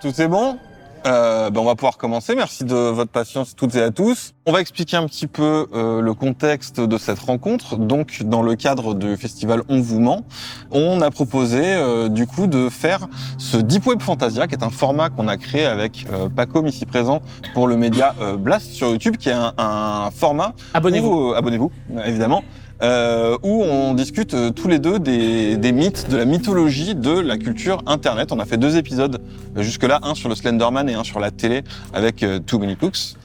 Tout est bon ? On va pouvoir commencer. Merci de votre patience toutes et à tous. On va expliquer un petit peu le contexte de cette rencontre. Donc, dans le cadre du festival On vous ment, on a proposé du coup de faire ce Deep Web Fantasia, qui est un format qu'on a créé avec Pacom ici présent pour le média Blast sur YouTube, qui est un format. Abonnez-vous. Abonnez-vous, évidemment. Où on discute tous les deux des mythes, de la mythologie de la culture Internet. On a fait 2 épisodes jusque-là, un sur le Slenderman et un sur la télé avec Too Many Cooks.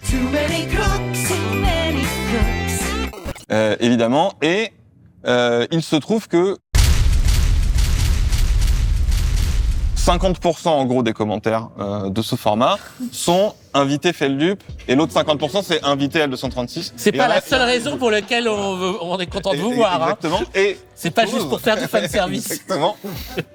Évidemment. Et il se trouve que 50% en gros des commentaires de ce format sont invité Feldup et l'autre 50% c'est invité L236. C'est pas la seule raison pour laquelle on est content de vous voir. Exactement. Hein. Et c'est pas juste pour faire du fan service. Exactement.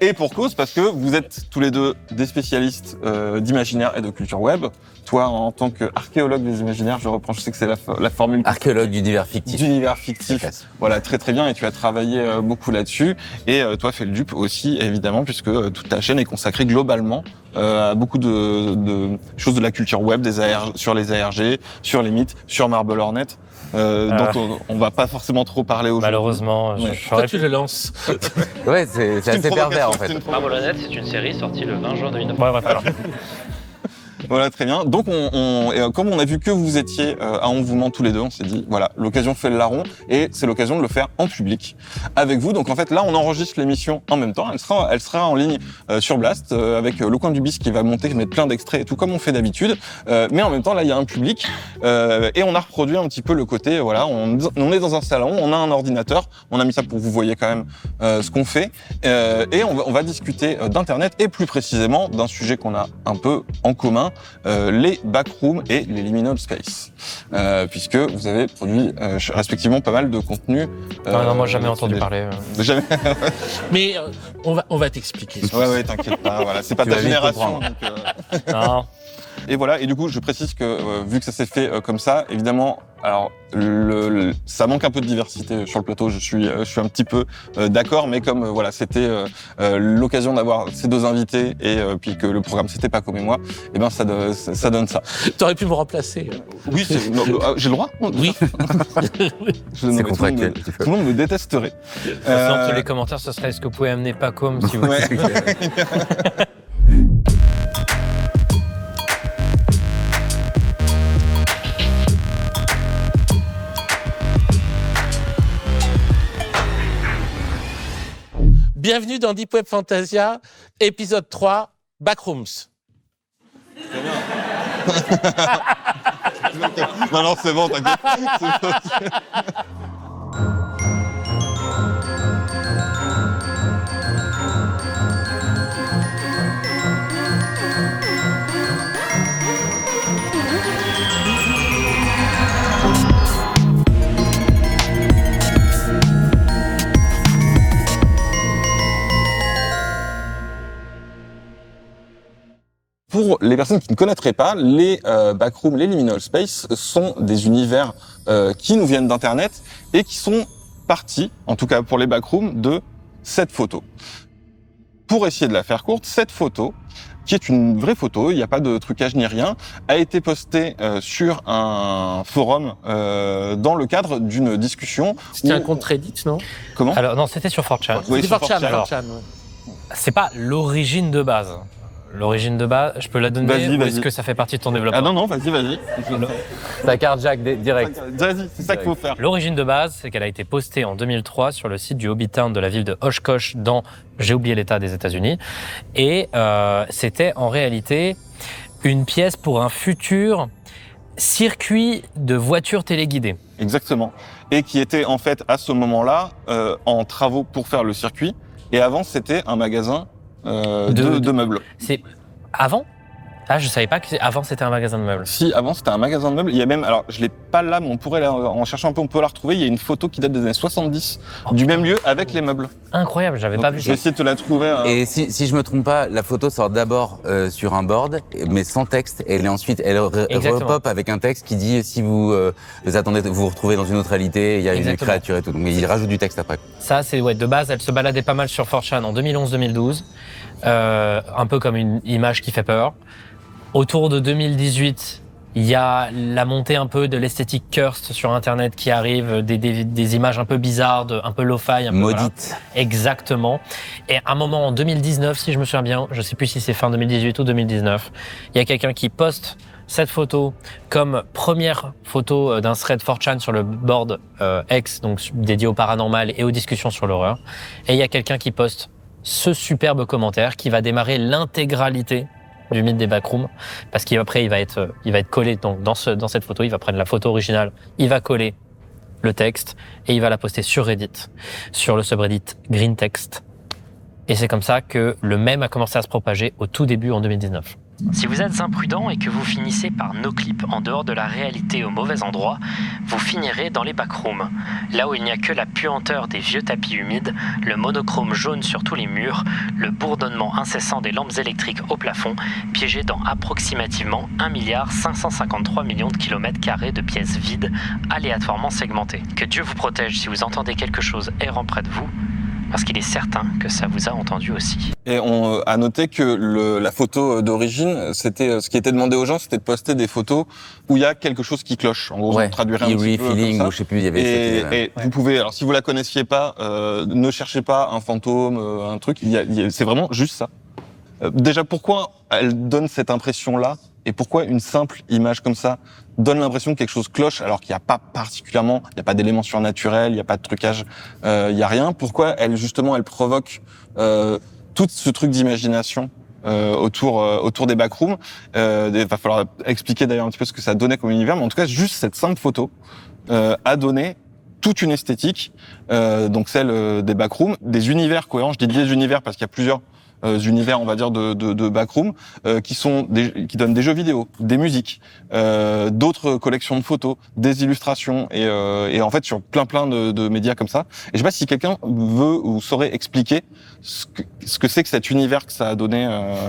Et pour cause, parce que vous êtes tous les deux des spécialistes d'imaginaire et de culture web. Toi, en tant qu'archéologue des imaginaires, je reprends, je sais que c'est la formule. Archéologue d'univers fictif. D'univers fictif. Voilà, très très bien. Et tu as travaillé beaucoup là-dessus. Et toi, Feldup aussi, évidemment, puisque toute ta chaîne est consacrée globalement à beaucoup de choses de la culture web, sur les ARG, sur les mythes, sur Marble Hornet. Dont on va pas forcément trop parler aujourd'hui. Malheureusement, Toi, tu le lances. Ouais, c'est assez pervers en fait. Marble Hornet, c'est une série sortie le 20 juin 2009. Ouais, alors. Voilà, très bien. Donc, comme on a vu que vous étiez à On vous ment tous les deux, on s'est dit, voilà, l'occasion fait le larron, et c'est l'occasion de le faire en public avec vous. Donc, en fait, là, on enregistre l'émission en même temps. Elle sera en ligne sur Blast avec le coin du bis qui va monter, mettre plein d'extraits et tout comme on fait d'habitude. Mais en même temps, là, il y a un public et on a reproduit un petit peu le côté, voilà, on est dans un salon, on a un ordinateur, on a mis ça pour que vous voyez quand même ce qu'on fait, et on va discuter d'Internet et plus précisément d'un sujet qu'on a un peu en commun. Les backrooms et les liminal space, puisque vous avez produit respectivement pas mal de contenu. Non, moi jamais entendu parler. Jamais. Mais on va t'expliquer. Ouais, t'inquiète pas. Voilà, c'est pas ta génération. Donc, Non. Et voilà. Et du coup, je précise que vu que ça s'est fait comme ça, évidemment, alors ça manque un peu de diversité sur le plateau. Je suis un petit peu d'accord, mais comme voilà, c'était l'occasion d'avoir ces 2 invités et puis que le programme c'était pas comme moi, et ben ça donne ça. T'aurais pu me remplacer. Oui, j'ai le droit. Oui. C'est contractuel. Tout le monde me détesterait. Dans tous les commentaires, ce serait est-ce que vous pouvez amener Pacom si vous Ouais. Bienvenue dans Deep Web Fantasia, épisode 3, Backrooms. Non, c'est bon, t'inquiète. Pour les personnes qui ne connaîtraient pas, les backrooms, les liminal space sont des univers qui nous viennent d'Internet et qui sont partis, en tout cas pour les backrooms, de cette photo. Pour essayer de la faire courte, cette photo, qui est une vraie photo, il n'y a pas de trucage ni rien, a été postée sur un forum dans le cadre d'une discussion. C'était un compte Reddit, non? Comment? Alors non, c'était sur 4chan. Oui, C'était sur 4chan. 4chan. C'est pas l'origine de base. L'origine de base, je peux la donner ou est-ce que ça fait partie de ton développement? Ah non, vas-y. Ta carte Jack direct. Vas-y, c'est ça qu'il faut faire. L'origine de base, c'est qu'elle a été postée en 2003 sur le site du Hobbytown de la ville de Oshkosh dans, j'ai oublié l'État des États-Unis, et c'était en réalité une pièce pour un futur circuit de voitures téléguidées. Exactement. Et qui était en fait à ce moment-là en travaux pour faire le circuit. Et avant, c'était un magasin de meubles. C'est avant? Ah, je savais pas que avant c'était un magasin de meubles. Si, avant c'était un magasin de meubles. Il y a même, alors je l'ai pas là, mais on pourrait, en cherchant un peu, on peut la retrouver. Il y a une photo qui date des années 70 du même lieu avec les meubles. Incroyable, j'avais pas vu Je ça. vais essayer de te la trouver. Et si je me trompe pas, la photo sort d'abord sur un board, mais sans texte, et elle repop avec un texte qui dit si vous attendez, vous vous retrouvez dans une autre réalité, il y a une créature et tout. Donc il rajoute du texte après. Ça, c'est de base, elle se baladait pas mal sur 4chan en 2011-2012. un peu comme une image qui fait peur. Autour de 2018, il y a la montée un peu de l'esthétique cursed sur Internet qui arrive, des images un peu bizarres, un peu lo-fi. Un peu, maudite. voilà. Exactement. Et à un moment, en 2019, si je me souviens bien, je sais plus si c'est fin 2018 ou 2019, il y a quelqu'un qui poste cette photo comme première photo d'un thread 4chan sur le board X, donc dédié au paranormal et aux discussions sur l'horreur. Et il y a quelqu'un qui poste ce superbe commentaire qui va démarrer l'intégralité du mythe des backrooms, parce qu'après il va être collé donc dans cette photo, il va prendre la photo originale, il va coller le texte et il va la poster sur Reddit, sur le subreddit Green Text. Et c'est comme ça que le mème a commencé à se propager au tout début en 2019. Si vous êtes imprudent et que vous finissez par no-clip en dehors de la réalité au mauvais endroit, vous finirez dans les backrooms, là où il n'y a que la puanteur des vieux tapis humides, le monochrome jaune sur tous les murs, le bourdonnement incessant des lampes électriques au plafond, piégés dans approximativement 1,553 milliard de kilomètres carrés de pièces vides, aléatoirement segmentées. Que Dieu vous protège si vous entendez quelque chose errant près de vous, parce qu'il est certain que ça vous a entendu aussi. Et on a noté que la photo d'origine, c'était ce qui était demandé aux gens, c'était de poster des photos où il y a quelque chose qui cloche. En gros, on traduirait un petit peu feeling, comme ça. ou je sais plus, il y avait. Et vous pouvez, alors si vous la connaissiez pas, ne cherchez pas un fantôme, un truc. C'est vraiment juste ça. Déjà, pourquoi elle donne cette impression-là et pourquoi une simple image comme ça donne l'impression que quelque chose cloche alors qu'il n'y a pas particulièrement, il n'y a pas d'éléments surnaturels, il n'y a pas de trucage, il n'y a rien. Pourquoi elle provoque tout ce truc d'imagination autour des backrooms. Va falloir expliquer d'ailleurs un petit peu ce que ça donnait comme univers, mais en tout cas juste cette simple photo a donné toute une esthétique, donc celle des backrooms, des univers cohérents. Je dis des univers parce qu'il y a plusieurs univers, on va dire, de backroom, qui donnent des jeux vidéo, des musiques, d'autres collections de photos, des illustrations, et en fait sur plein de médias comme ça. Et je sais pas si quelqu'un veut ou saurait expliquer ce que c'est que cet univers que ça a donné,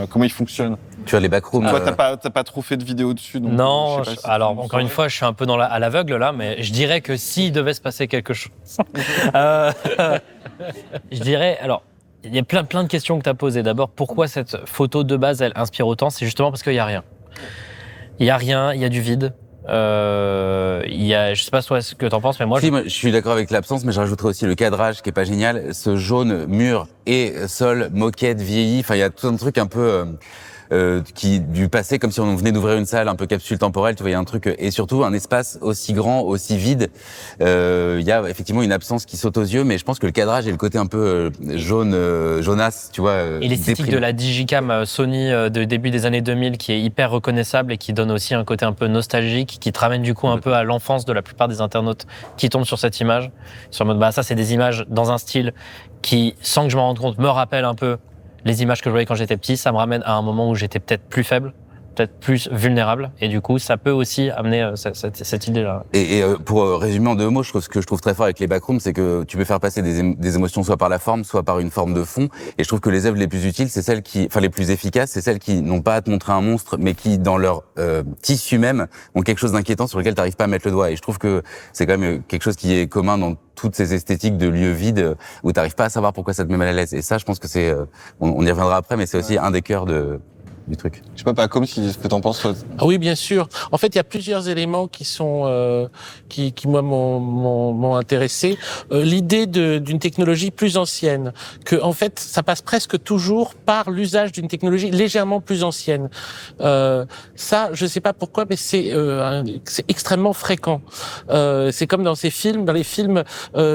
comment il fonctionne. Tu as les backrooms. Toi, t'as pas trop fait de vidéos dessus, donc non. je sais pas si alors encore une fois, je suis un peu à l'aveugle là, mais je dirais que s'il devait se passer quelque chose, je dirais alors. Il y a plein de questions que tu as posées. D'abord, pourquoi cette photo de base, elle inspire autant ? C'est justement parce qu'il n'y a rien. Il n'y a rien, il y a du vide. Je sais pas toi ce que tu en penses, mais moi... Moi, je suis d'accord avec l'absence, mais je rajouterais aussi le cadrage qui est pas génial. Ce jaune mur et sol, moquette, vieilli. Enfin, il y a tout un truc un peu... du passé, comme si on venait d'ouvrir une salle un peu capsule temporelle, tu vois, il y a un truc, et surtout un espace aussi grand, aussi vide, il y a effectivement une absence qui saute aux yeux, mais je pense que le cadrage et le côté un peu jaunasse, tu vois, et l'esthétique de la digicam Sony de début des années 2000 qui est hyper reconnaissable et qui donne aussi un côté un peu nostalgique, qui te ramène du coup un peu à l'enfance de la plupart des internautes qui tombent sur cette image, sur le mode, ça c'est des images dans un style qui, sans que je m'en rende compte, me rappelle un peu les images que je voyais quand j'étais petit. Ça me ramène à un moment où j'étais peut-être plus faible, peut-être plus vulnérable, et du coup, ça peut aussi amener cette idée-là. Et pour résumer en 2 mots, ce que je trouve très fort avec les backrooms, c'est que tu peux faire passer des émotions soit par la forme, soit par une forme de fond. Et je trouve que les œuvres les plus utiles, c'est celles les plus efficaces, c'est celles qui n'ont pas à te montrer un monstre, mais qui, dans leur tissu même, ont quelque chose d'inquiétant sur lequel tu n'arrives pas à mettre le doigt. Et je trouve que c'est quand même quelque chose qui est commun dans toutes ces esthétiques de lieux vides où tu n'arrives pas à savoir pourquoi ça te met mal à l'aise. Et ça, je pense que c'est, on y reviendra après, mais c'est aussi un des cœurs du truc. Je sais pas, comme si ce que t'en penses. Oui, bien sûr. En fait, il y a plusieurs éléments qui sont qui moi m'ont intéressé. L'idée d'une technologie plus ancienne, que en fait, ça passe presque toujours par l'usage d'une technologie légèrement plus ancienne. Ça, je sais pas pourquoi, mais c'est extrêmement fréquent. C'est comme dans ces films,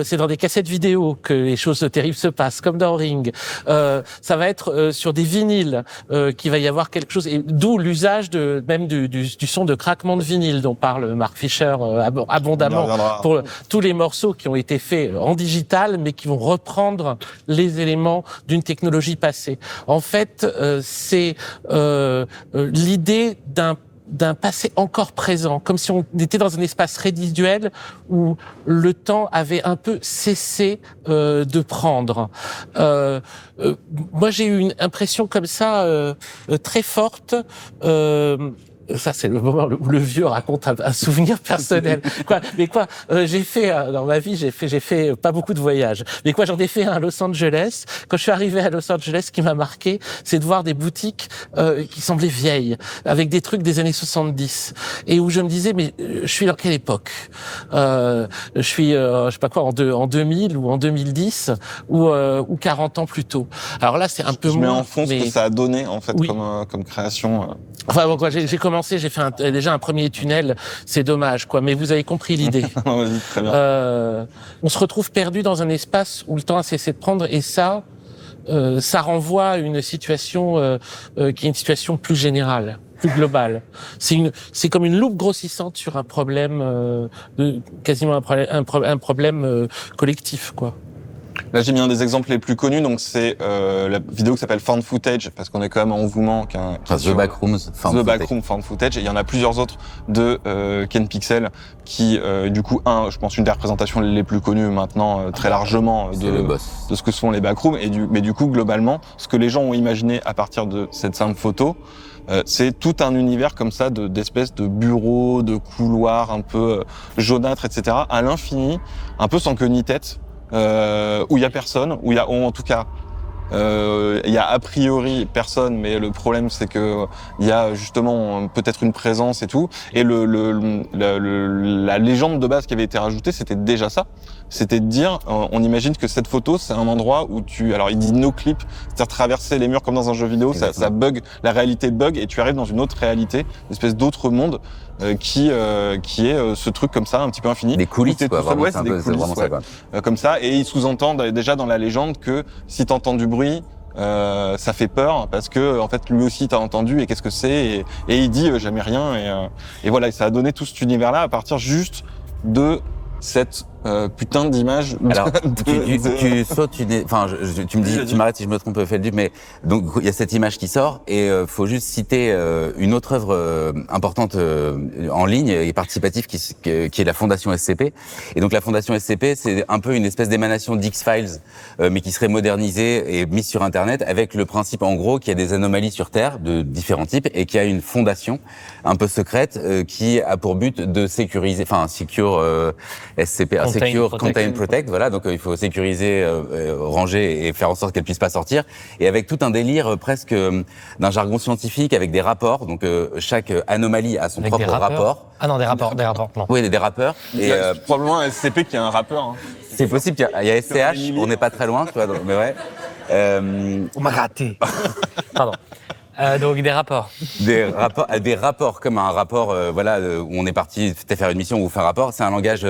c'est dans des cassettes vidéo que les choses terribles se passent, comme dans Ring. Ça va être sur des vinyles qu'il va y avoir quelque chose, et d'où l'usage même du son de craquement de vinyle dont parle Mark Fisher abondamment pour tous les morceaux qui ont été faits en digital mais qui vont reprendre les éléments d'une technologie passée. En fait, c'est l'idée d'un passé encore présent, comme si on était dans un espace résiduel où le temps avait un peu cessé de prendre. Moi, j'ai eu une impression comme ça très forte ça c'est le moment où le vieux raconte un souvenir personnel. J'ai fait dans ma vie, j'ai fait pas beaucoup de voyages. Mais j'en ai fait un à Los Angeles. Quand je suis arrivé à Los Angeles, ce qui m'a marqué, c'est de voir des boutiques qui semblaient vieilles, avec des trucs des années 70, et où je me disais, mais je suis dans quelle époque? Je suis, je sais pas quoi, en 2000 ou en 2010 ou 40 ans plus tôt. Alors là, c'est un peu je mets moins, en fond ce que ça a donné en fait comme création. Enfin bon, j'ai commencé, j'ai fait déjà un premier tunnel, c'est dommage quoi, mais vous avez compris l'idée. Vas-y, très bien. On se retrouve perdu dans un espace où le temps a cessé de prendre, et ça renvoie à une situation qui est une situation plus générale, plus globale. C'est comme une loupe grossissante sur un problème quasiment un problème collectif quoi. Là, j'ai mis un des exemples les plus connus, donc c'est la vidéo qui s'appelle Found Footage, parce qu'on est quand même en mouvement. The Backrooms, The Backroom Found Footage. Et il y en a plusieurs autres de Ken Pixel qui, du coup, je pense une des représentations les plus connues maintenant, très largement de ce que sont les backrooms. Mais du coup, globalement, ce que les gens ont imaginé à partir de cette simple photo, c'est tout un univers comme ça d'espèces de bureaux, de couloirs un peu jaunâtres, etc., à l'infini, un peu sans queue ni tête. Où il y a personne, ou en tout cas il y a a priori personne, mais le problème c'est que il y a justement peut-être une présence et tout. Et la légende de base qui avait été rajoutée, c'était déjà ça. C'était de dire, on imagine que cette photo, c'est un endroit où alors il dit no clip, c'est-à-dire traverser les murs comme dans un jeu vidéo, ça bug, la réalité bug, et tu arrives dans une autre réalité, une espèce d'autre monde qui est ce truc comme ça, un petit peu infini. Des coulisses, quoi. Vraiment, c'est vraiment ça, quoi. Comme ça, et il sous-entend déjà dans la légende que si t'entends du bruit, ça fait peur parce que en fait lui aussi t'a entendu, et qu'est-ce que c'est, et il dit jamais rien, et voilà, et ça a donné tout cet univers-là à partir juste de cette putain d'image. Alors, tu sautes tu me dis, tu m'arrêtes si je me trompe, Feldup, mais donc il y a cette image qui sort, et faut juste citer une autre œuvre importante en ligne et participative qui est la Fondation SCP. Et donc la Fondation SCP, c'est un peu une espèce d'émanation d'X-Files, mais qui serait modernisée et mise sur Internet, avec le principe en gros qu'il y a des anomalies sur Terre de différents types, et qu'il y a une fondation un peu secrète qui a pour but de sécuriser, SCP, Secure, Contain, Protect, voilà, donc il faut sécuriser, ranger et faire en sorte qu'elle puisse pas sortir, et avec tout un délire presque d'un jargon scientifique, avec des rapports, donc chaque anomalie a son propre rapport. Ah non, des rapports, non. Oui, des rappeurs. Et probablement un SCP qui est un rappeur. Hein. C'est possible, il y a SCH, on n'est pas très loin, tu vois, donc, mais ouais. On m'a raté. Pardon. Donc des rapports. Des rapports comme un rapport, où on est parti faire une mission ou faire un rapport. C'est un langage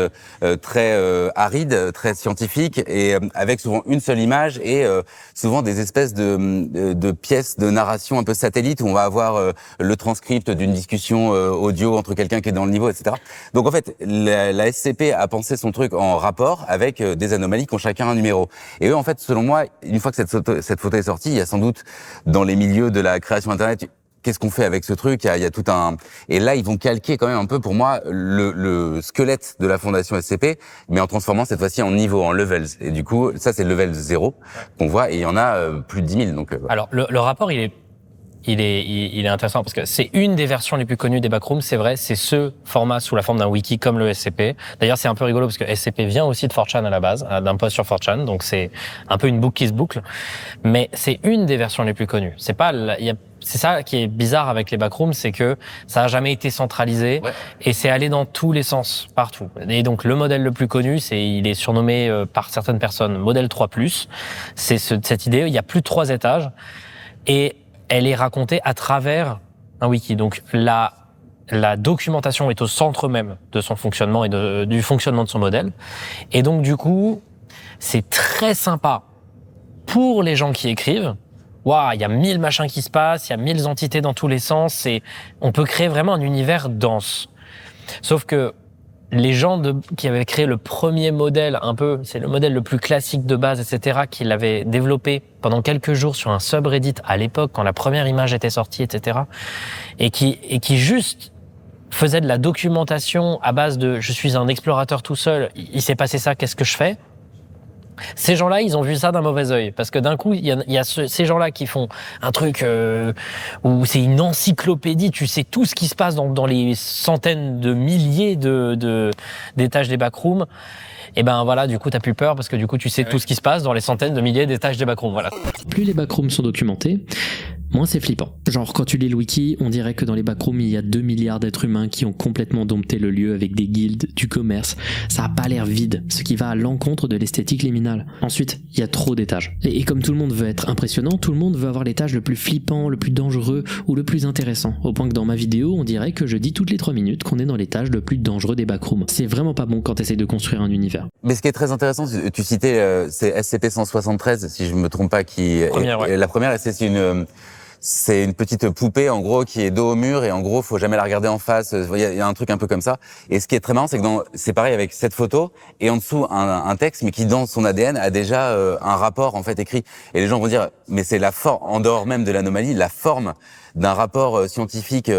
très aride, très scientifique, et avec souvent une seule image, et souvent des espèces de pièces de narration un peu satellites, où on va avoir le transcript d'une discussion audio entre quelqu'un qui est dans le niveau, etc. Donc en fait, la SCP a pensé son truc en rapport avec des anomalies qui ont chacun un numéro. Et eux, en fait, selon moi, une fois que cette photo est sortie, il y a sans doute dans les milieux de la création Internet, qu'est-ce qu'on fait avec ce truc? Il y a tout un... Et là, ils vont calquer quand même un peu, pour moi, le squelette de la Fondation SCP, mais en transformant cette fois-ci en niveau, en levels. Et du coup, ça, c'est le level 0 qu'on voit, et il y en a plus de 10 000. Donc, Alors, le rapport, il est intéressant parce que c'est une des versions les plus connues des backrooms, c'est vrai, c'est ce format sous la forme d'un wiki comme le SCP. D'ailleurs, c'est un peu rigolo parce que SCP vient aussi de 4chan à la base, d'un post sur 4chan, donc c'est un peu une boucle qui se boucle. Mais c'est une des versions les plus connues. C'est ça qui est bizarre avec les backrooms, c'est que ça a jamais été centralisé, et c'est allé dans tous les sens, partout. Et donc le modèle le plus connu, il est surnommé par certaines personnes modèle 3+. C'est cette idée, il y a plus de 3 étages, et elle est racontée à travers un wiki. Donc la documentation est au centre même de son fonctionnement et du fonctionnement de son modèle. Et donc du coup, c'est très sympa pour les gens qui écrivent. Waouh, il y a 1000 machins qui se passent, il y a 1000 entités dans tous les sens, et on peut créer vraiment un univers dense. Sauf que les gens qui avaient créé le premier modèle, c'est le modèle le plus classique de base, etc., qui l'avaient développé pendant quelques jours sur un subreddit à l'époque, quand la première image était sortie, etc., et qui juste faisait de la documentation à base de « je suis un explorateur tout seul, il s'est passé ça, qu'est-ce que je fais ?» Ces gens-là, ils ont vu ça d'un mauvais œil. Parce que d'un coup, il y a ces gens-là qui font un truc où c'est une encyclopédie, tu sais tout ce qui se passe dans les centaines de milliers d'étages des backrooms. Et ben voilà, du coup, t'as plus peur parce que du coup, tu sais tout ce qui se passe dans les centaines de milliers d'étages des backrooms. Voilà. Plus les backrooms sont documentés, moins c'est flippant. Genre, quand tu lis le wiki, on dirait que dans les backrooms, il y a 2 milliards d'êtres humains qui ont complètement dompté le lieu avec des guildes, du commerce. Ça a pas l'air vide, ce qui va à l'encontre de l'esthétique liminale. Ensuite, il y a trop d'étages. Et comme tout le monde veut être impressionnant, tout le monde veut avoir l'étage le plus flippant, le plus dangereux ou le plus intéressant. Au point que dans ma vidéo, on dirait que je dis toutes les 3 minutes qu'on est dans l'étage le plus dangereux des backrooms. C'est vraiment pas bon quand t'essayes de construire un univers. Mais ce qui est très intéressant, tu citais, c'est SCP-173, si je me trompe pas, la première, c'est une petite poupée, en gros, qui est dos au mur, et en gros, faut jamais la regarder en face. Il y a un truc un peu comme ça. Et ce qui est très marrant, c'est que c'est pareil avec cette photo, et en dessous, un texte, mais qui, dans son ADN, a déjà un rapport, en fait, écrit. Et les gens vont dire, mais c'est la forme, en dehors même de l'anomalie, la forme d'un rapport scientifique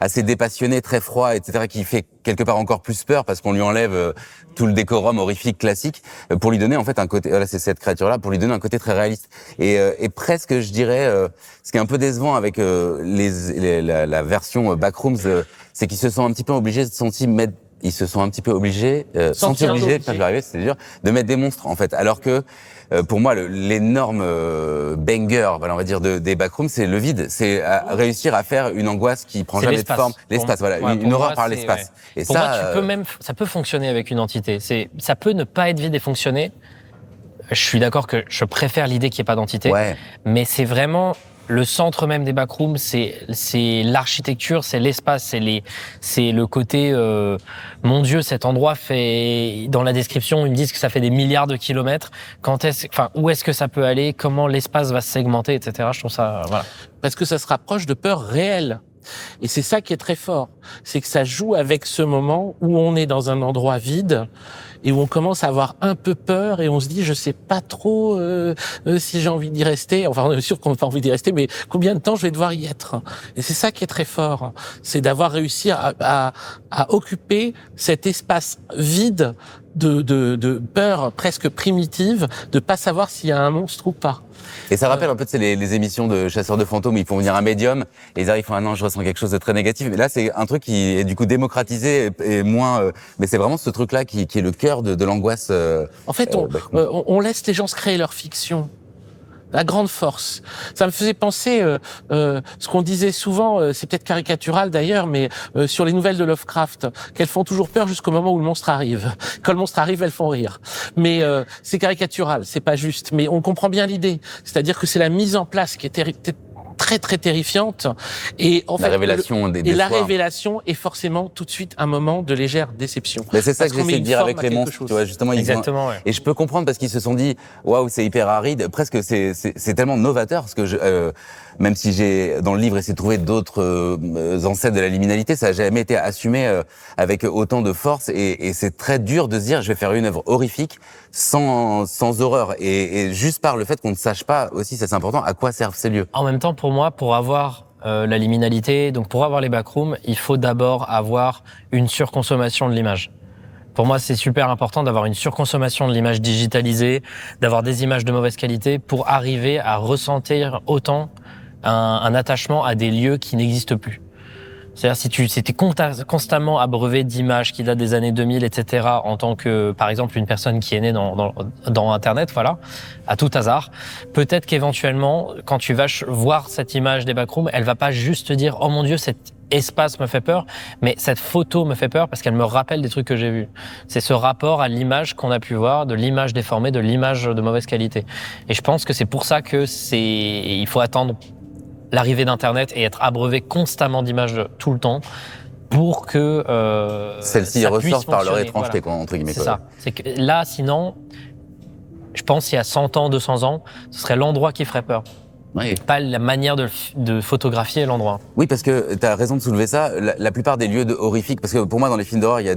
assez dépassionné, très froid, etc., qui fait quelque part encore plus peur parce qu'on lui enlève tout le décorum horrifique classique pour lui donner en fait un côté. Voilà, c'est cette créature-là pour lui donner un côté très réaliste et presque, je dirais, ce qui est un peu décevant avec la version Backrooms, c'est qu'ils se sont un petit peu obligés de mettre des monstres en fait, alors que pour moi l'énorme banger, voilà, on va dire des backrooms, c'est le vide, c'est réussir à faire une angoisse qui prend jamais de forme, l'espace, voilà, une horreur par l'espace. Ouais. Et pour ça, moi, ça peut fonctionner avec une entité. Ça peut ne pas être vide et fonctionner. Je suis d'accord que je préfère l'idée qu'il n'y ait pas d'entité, mais c'est vraiment le centre même des backrooms, c'est l'architecture, c'est l'espace, c'est le côté mon Dieu, cet endroit fait, dans la description, ils me disent que ça fait des milliards de kilomètres. Où est-ce que ça peut aller, comment l'espace va se segmenter, etc. Je trouve ça, voilà. Parce que ça se rapproche de peurs réelles. Et c'est ça qui est très fort. C'est que ça joue avec ce moment où on est dans un endroit vide et où on commence à avoir un peu peur et on se dit, je sais pas trop si j'ai envie d'y rester. Enfin, on est sûr qu'on n'a pas envie d'y rester, mais combien de temps je vais devoir y être? Et c'est ça qui est très fort. C'est d'avoir réussi à occuper cet espace vide de peur presque primitive, de pas savoir s'il y a un monstre ou pas. Et ça rappelle un peu les émissions de chasseurs de fantômes où ils font venir un médium et ils arrivent, ah non, je ressens quelque chose de très négatif. Mais là, c'est un truc qui est du coup démocratisé et moins. Mais c'est vraiment ce truc-là qui est le cœur de l'angoisse. En fait, on laisse les gens se créer leur fiction. La grande force. Ça me faisait penser, ce qu'on disait souvent, c'est peut-être caricatural d'ailleurs, mais sur les nouvelles de Lovecraft, qu'elles font toujours peur jusqu'au moment où le monstre arrive. Quand le monstre arrive, elles font rire. Mais c'est caricatural, c'est pas juste. Mais on comprend bien l'idée. C'est-à-dire que c'est la mise en place qui est très très terrifiante et en fait la révélation est forcément tout de suite un moment de légère déception. Mais c'est ça que j'essaie de dire avec les monstres, tu vois, justement. Exactement, ouais. Et je peux comprendre parce qu'ils se sont dit, waouh, c'est hyper aride, presque c'est tellement novateur parce que même si j'ai dans le livre essayé de trouver d'autres ancêtres de la liminalité, ça n'a jamais été assumé avec autant de force et c'est très dur de se dire, je vais faire une œuvre horrifique sans horreur et juste par le fait qu'on ne sache pas aussi, ça c'est important, à quoi servent ces lieux. En même temps, pour moi, pour avoir la liminalité, donc pour avoir les backrooms, il faut d'abord avoir une surconsommation de l'image. Pour moi, c'est super important d'avoir une surconsommation de l'image digitalisée, d'avoir des images de mauvaise qualité pour arriver à ressentir autant un attachement à des lieux qui n'existent plus. C'est-à-dire si t'es constamment abreuvé d'images qui datent des années 2000, etc., en tant que, par exemple, une personne qui est née dans Internet, voilà, à tout hasard, peut-être qu'éventuellement, quand tu vas voir cette image des backrooms, elle va pas juste te dire « Oh mon Dieu, cet espace me fait peur », mais cette photo me fait peur parce qu'elle me rappelle des trucs que j'ai vus. C'est ce rapport à l'image qu'on a pu voir, de l'image déformée, de l'image de mauvaise qualité. Et je pense que c'est pour ça que il faut attendre l'arrivée d'Internet et être abreuvé constamment d'images tout le temps pour que celles-ci ressortent par leur étrangeté, voilà. Entre guillemets. C'est ça. C'est que là, sinon, je pense qu'il y a 100 ans, 200 ans, ce serait l'endroit qui ferait peur. pas la manière de photographier l'endroit. Oui, parce que tu as raison de soulever ça. La plupart des lieux horrifiques, parce que pour moi, dans les films d'horreur, il y a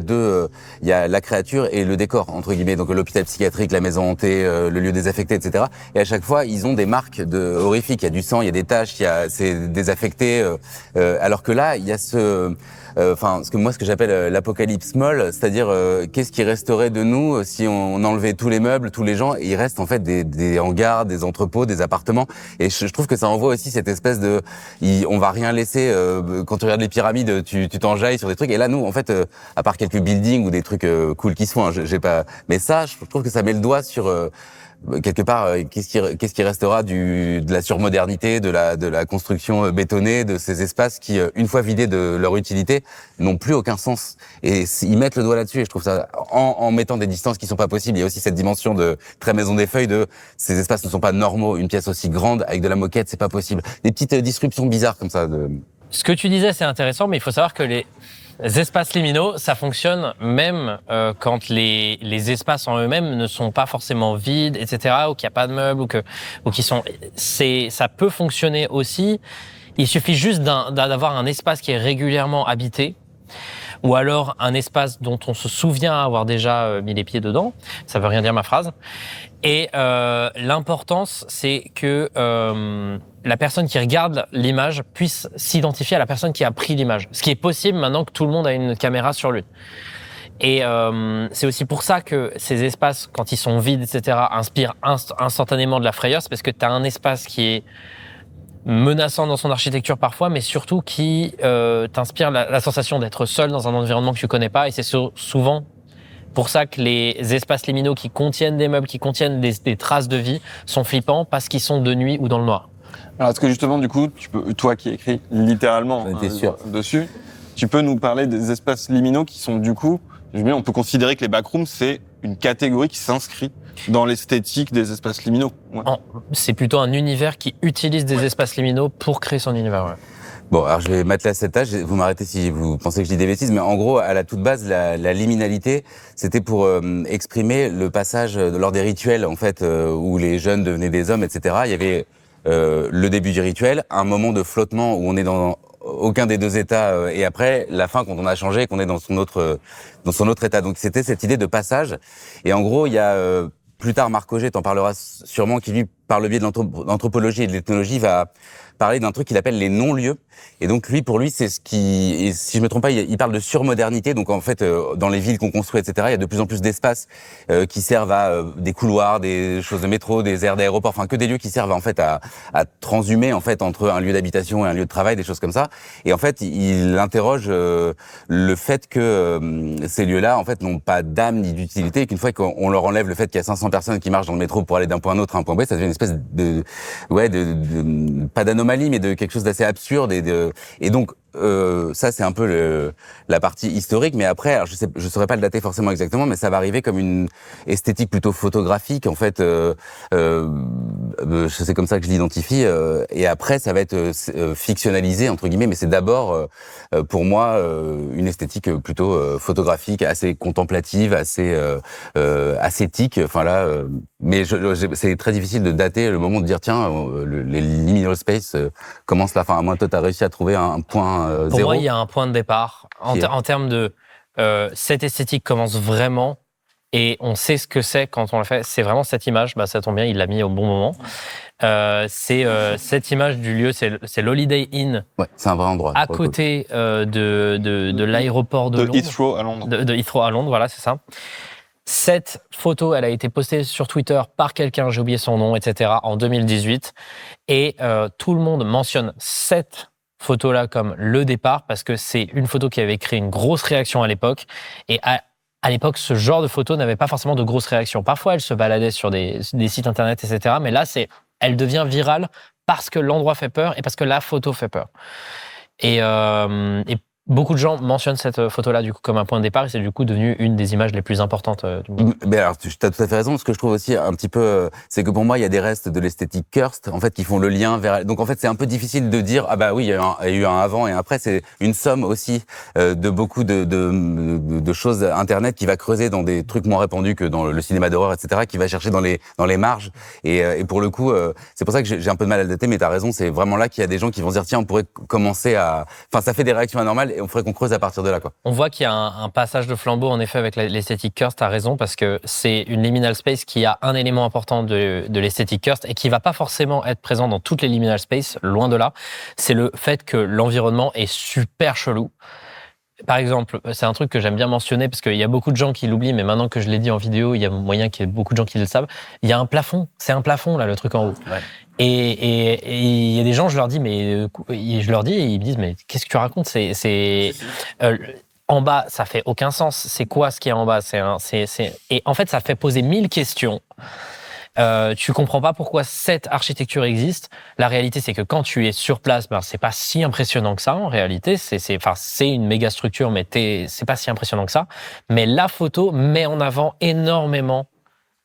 il y a la créature et le décor, entre guillemets. Donc l'hôpital psychiatrique, la maison hantée, le lieu désaffecté, etc. Et à chaque fois, ils ont des marques horrifiques. Il y a du sang, il y a des taches, c'est désaffecté. Alors que là, il y a ce que j'appelle l'apocalypse molle, c'est-à-dire qu'est-ce qui resterait de nous si on enlevait tous les meubles, tous les gens, et il reste en fait des hangars, des entrepôts, des appartements. Et je trouve que ça envoie aussi cette espèce on va rien laisser. Quand tu regardes les pyramides, tu t'enjailles sur des trucs. Et là, nous, en fait, à part quelques buildings ou des trucs cool qui se font, j'ai pas. Mais ça, je trouve que ça met le doigt sur quelque part, qu'est-ce qui restera de la surmodernité, de la construction bétonnée, de ces espaces qui, une fois vidés de leur utilité, n'ont plus aucun sens. Et ils mettent le doigt là-dessus. Et je trouve ça, en mettant des distances qui sont pas possibles, il y a aussi cette dimension de très Maison des Feuilles de ces espaces ne sont pas normaux. Une pièce aussi grande avec de la moquette, c'est pas possible. Des petites disruptions bizarres comme ça. Ce que tu disais, c'est intéressant, mais il faut savoir que les espaces liminaux, ça fonctionne même quand les espaces en eux-mêmes ne sont pas forcément vides, etc., ou qu'il n'y a pas de meubles, ou qui sont. Ça peut fonctionner aussi. Il suffit juste d'avoir un espace qui est régulièrement habité, ou alors un espace dont on se souvient avoir déjà mis les pieds dedans. Ça veut rien dire ma phrase. Et l'importance, c'est que la personne qui regarde l'image puisse s'identifier à la personne qui a pris l'image. Ce qui est possible maintenant que tout le monde a une caméra sur lui. Et c'est aussi pour ça que ces espaces, quand ils sont vides, etc., inspirent instantanément de la frayeur. C'est parce que tu as un espace qui est menaçant dans son architecture parfois, mais surtout qui t'inspire la sensation d'être seul dans un environnement que tu connais pas. Et c'est souvent pour ça que les espaces liminaux qui contiennent des meubles, qui contiennent des traces de vie, sont flippants parce qu'ils sont de nuit ou dans le noir. Alors, est-ce que justement, du coup, toi qui écris littéralement dessus, tu peux nous parler des espaces liminaux qui sont, du coup, on peut considérer que les backrooms, c'est une catégorie qui s'inscrit dans l'esthétique des espaces liminaux. Ouais. C'est plutôt un univers qui utilise des espaces liminaux pour créer son univers. Ouais. Bon, alors je vais m'atteler à cette tâche, vous m'arrêtez si vous pensez que je dis des bêtises, mais en gros, à la toute base, la liminalité, c'était pour exprimer le passage lors des rituels, en fait, où les jeunes devenaient des hommes, etc. Il y avait le début du rituel, un moment de flottement où on est dans aucun des deux états, et après, la fin, quand on a changé, qu'on est dans son autre état. Donc c'était cette idée de passage. Et en gros, il y a... plus tard, Marc Auger t'en parlera sûrement, qui lui, par le biais de l'anthropologie et de l'ethnologie, va parler d'un truc qu'il appelle les non-lieux. Et donc pour lui, c'est ce qui, et si je me trompe pas, il parle de surmodernité. Donc en fait, dans les villes qu'on construit, etc., il y a de plus en plus d'espaces qui servent à des couloirs, des choses de métro, des aires d'aéroport, enfin que des lieux qui servent en fait à transhumer en fait entre un lieu d'habitation et un lieu de travail, des choses comme ça. Et en fait, il interroge le fait que ces lieux-là en fait n'ont pas d'âme ni d'utilité, et qu'une fois qu'on leur enlève le fait qu'il y a 500 personnes qui marchent dans le métro pour aller d'un point à un autre à un point B, ça devient une espèce de pas d'anomalie, mais de quelque chose d'assez absurde. Et donc ça c'est un peu la partie historique, mais après, alors je saurais pas le dater forcément exactement, mais ça va arriver comme une esthétique plutôt photographique en fait. C'est comme ça que je l'identifie. Et après, ça va être fictionnalisé entre guillemets, mais c'est d'abord pour moi une esthétique plutôt photographique, assez contemplative, assez ascétique. Enfin là, mais c'est très difficile de dater le moment de dire tiens, les liminal space commencent là. Enfin, à moins toi, t'as réussi à trouver un point Pour zéro. moi, il y a un point de départ en termes de cette esthétique commence vraiment. Et on sait ce que c'est quand on le fait. C'est vraiment cette image. Bah, ça tombe bien, il l'a mis au bon moment. C'est cette image du lieu. C'est l'Holiday Inn. Ouais, c'est un vrai endroit. À côté de l'aéroport de Londres. Heathrow à Londres. De Heathrow à Londres, voilà, c'est ça. Cette photo, elle a été postée sur Twitter par quelqu'un, j'ai oublié son nom, etc., en 2018. Et tout le monde mentionne cette photo-là comme le départ parce que c'est une photo qui avait créé une grosse réaction à l'époque. Et à l'époque, ce genre de photo n'avait pas forcément de grosses réactions. Parfois, elle se baladait sur des sites internet, etc. Mais là, elle devient virale parce que l'endroit fait peur et parce que la photo fait peur. Et Beaucoup de gens mentionnent cette photo-là du coup comme un point de départ et c'est du coup devenu une des images les plus importantes du monde. Mais alors, tu as tout à fait raison. Ce que je trouve aussi un petit peu, c'est que pour moi, il y a des restes de l'esthétique Kirst, en fait, qui font le lien vers. Donc, en fait, c'est un peu difficile de dire, ah bah oui, il y a eu un avant et un après. C'est une somme aussi de beaucoup de choses Internet qui va creuser dans des trucs moins répandus que dans le cinéma d'horreur, etc., qui va chercher dans les marges. Et pour le coup, c'est pour ça que j'ai un peu de mal à le dater, mais t'as raison. C'est vraiment là qu'il y a des gens qui vont se dire, tiens, on pourrait commencer à. Enfin, ça fait des réactions anormales. Et on ferait qu'on creuse à partir de là, quoi. On voit qu'il y a un passage de flambeau, en effet, avec l'esthétique Kirst, t'as raison, parce que c'est une liminal space qui a un élément important de l'esthétique Kirst et qui va pas forcément être présent dans toutes les liminal space, loin de là. C'est le fait que l'environnement est super chelou. Par exemple, c'est un truc que j'aime bien mentionner parce qu'il y a beaucoup de gens qui l'oublient, mais maintenant que je l'ai dit en vidéo, il y a moyen qu'il y ait beaucoup de gens qui le savent. Il y a un plafond, c'est un plafond là, le truc en haut. Ouais. Et il y a des gens, je leur dis, et ils me disent, mais qu'est-ce que tu racontes ? En bas, ça fait aucun sens. C'est quoi ce qui est en bas ? Et en fait, ça fait poser 1000 questions. Tu comprends pas pourquoi cette architecture existe. La réalité, c'est que quand tu es sur place, c'est pas si impressionnant que ça. En réalité, c'est une méga structure, mais c'est pas si impressionnant que ça. Mais la photo met en avant énormément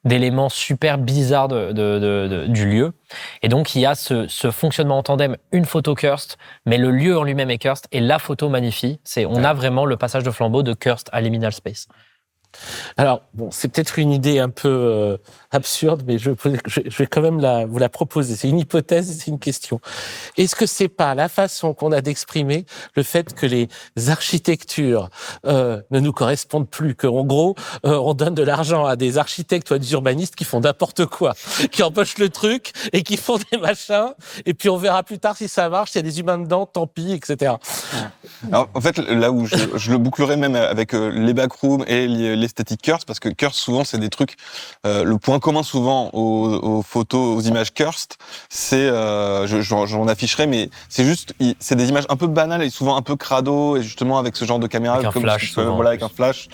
d'éléments super bizarres du lieu. Et donc, il y a ce fonctionnement en tandem, une photo Kirst, mais le lieu en lui-même est Kirst, et la photo magnifie. On a vraiment le passage de flambeau de Kirst à Liminal Space. Alors, bon, c'est peut-être une idée un peu absurde, mais je vais quand même vous la proposer. C'est une hypothèse, c'est une question. Est-ce que c'est pas la façon qu'on a d'exprimer le fait que les architectures ne nous correspondent plus, qu'en gros, on donne de l'argent à des architectes ou à des urbanistes qui font n'importe quoi, qui empochent le truc et qui font des machins, et puis on verra plus tard si ça marche, s'il y a des humains dedans, tant pis, etc. Alors, en fait, là où je le bouclerai même avec les backrooms et l'esthétique Kirst, parce que Kirst, souvent, c'est des trucs... le point commun, souvent, aux photos, aux images Kirst, c'est... j'en afficherai, mais c'est juste... C'est des images un peu banales et souvent un peu crado, et justement, avec ce genre de caméra... Avec un flash, souvent, voilà, avec un flash.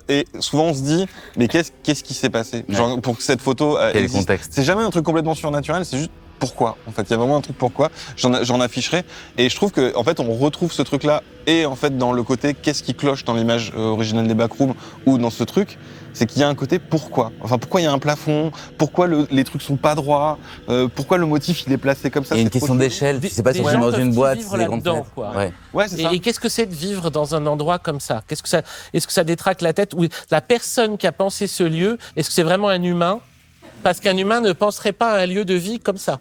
Et souvent, on se dit, mais qu'est-ce qui s'est passé ? Genre, pour que cette photo Quel existe. contexte ? C'est jamais un truc complètement surnaturel, c'est juste... Pourquoi ? En fait, il y a vraiment un truc pourquoi. J'en afficherai. Et je trouve que, en fait, on retrouve ce truc-là. Et en fait, dans le côté, qu'est-ce qui cloche dans l'image originale des backrooms ou dans ce truc, c'est qu'il y a un côté pourquoi. Enfin, pourquoi il y a un plafond ? Pourquoi les trucs sont pas droits ? Pourquoi le motif il est placé comme ça ? Il y a une question d'échelle. Tu sais pas si on est dans une boîte, c'est des grandes fenêtres. Ouais, c'est ça. Et qu'est-ce que c'est de vivre dans un endroit comme ça ? Est-ce que ça détraque la tête ? Ou la personne qui a pensé ce lieu, est-ce que c'est vraiment un humain ? Parce qu'un humain ne penserait pas à un lieu de vie comme ça.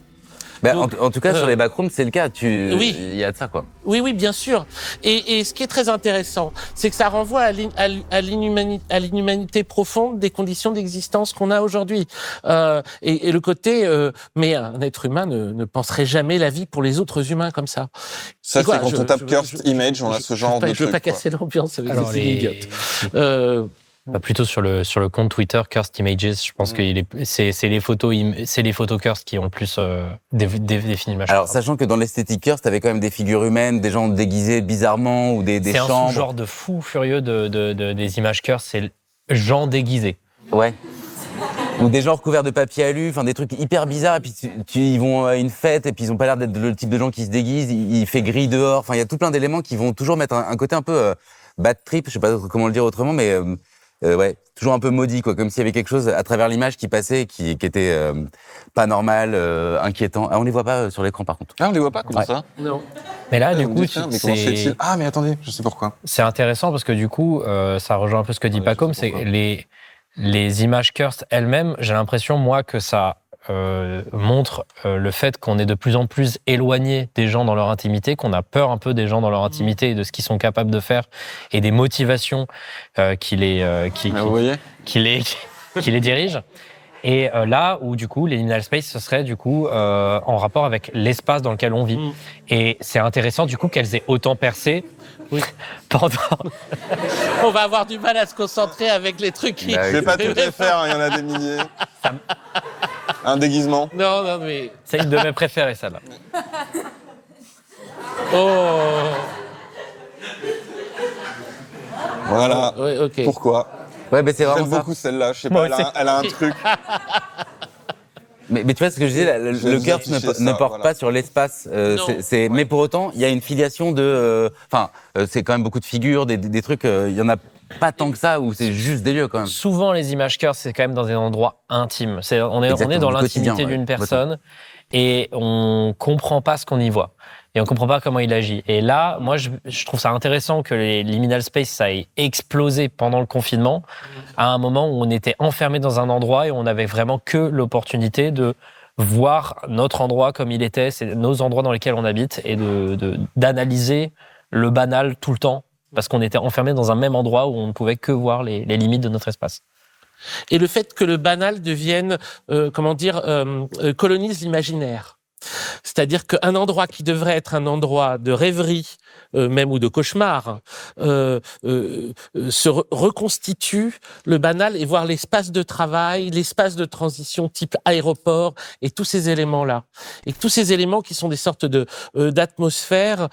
Donc, en tout cas, sur les backrooms, c'est le cas. Oui. Il y a de ça, quoi. Oui, bien sûr. Et ce qui est très intéressant, c'est que ça renvoie à l'inhumanité profonde des conditions d'existence qu'on a aujourd'hui. Et le côté, mais un être humain ne penserait jamais la vie pour les autres humains comme ça. Ça, c'est quand on tape Kirst Image, on a ce genre de truc. Je veux pas casser l'ambiance avec Alors, des idiotes. Plutôt sur le compte Twitter Kirst Images, je pense que c'est les photos Kirst qui ont le plus défini le machin. Alors, sachant que dans l'esthétique Kirst, t'avais quand même des figures humaines, des gens déguisés bizarrement ou des chambres. C'est un sous-genre de fou furieux des images Kirst, c'est gens déguisés. Ouais. Ou des gens recouverts de papier alu, enfin des trucs hyper bizarres, et puis ils vont à une fête, et puis ils ont pas l'air d'être le type de gens qui se déguisent, il fait gris dehors, enfin il y a tout plein d'éléments qui vont toujours mettre un côté un peu bad trip, je sais pas comment le dire autrement, mais ouais, toujours un peu maudit, quoi, comme s'il y avait quelque chose à travers l'image qui passait, qui était pas normal, inquiétant. Ah, on les voit pas sur l'écran par contre. Ah, on les voit pas, comment ça ? Non. Mais là, du coup, mais comment se fait-il ? Ah, mais attendez, je sais pourquoi. C'est intéressant parce que du coup, ça rejoint un peu ce que dit Pacôme, c'est que les images Kirst elles-mêmes, j'ai l'impression, moi, que ça montre le fait qu'on est de plus en plus éloigné des gens dans leur intimité, qu'on a peur un peu des gens dans leur intimité et de ce qu'ils sont capables de faire et des motivations qui les dirigent. Et là où du coup les liminal space ce serait du coup en rapport avec l'espace dans lequel on vit. Et c'est intéressant du coup qu'elles aient autant percé. Oui. Pendant. On va avoir du mal à se concentrer avec les trucs qui... Je vais pas tout les faire, il y en a des milliers. Un déguisement. Non, mais... C'est une de mes préférées, celle-là. Oh. Voilà. Ouais, ok. Pourquoi ? Ouais, mais c'est vraiment J'aime ça. beaucoup celle-là, je sais pas, elle a un truc. Mais tu vois ce que je disais, le cœur ne porte pas sur l'espace. Mais pour autant, il y a une filiation de. C'est quand même beaucoup de figures, des trucs. Il y en a pas tant que ça où c'est juste des lieux quand même. Souvent, les images cœur, c'est quand même dans des endroits intimes. On est dans l'intimité d'une personne et on comprend pas ce qu'on y voit. Et on comprend pas comment il agit. Et là, moi, je trouve ça intéressant que les liminal space, ça ait explosé pendant le confinement, à un moment où on était enfermé dans un endroit et on avait vraiment que l'opportunité de voir notre endroit comme il était, c'est nos endroits dans lesquels on habite, et d'analyser le banal tout le temps, parce qu'on était enfermé dans un même endroit où on ne pouvait que voir les limites de notre espace. Et le fait que le banal devienne, colonise l'imaginaire. C'est-à-dire qu'un endroit qui devrait être un endroit de rêverie, même ou de cauchemar, se reconstitue le banal, et voir l'espace de travail, l'espace de transition type aéroport, et tous ces éléments-là. Et tous ces éléments qui sont des sortes d'atmosphères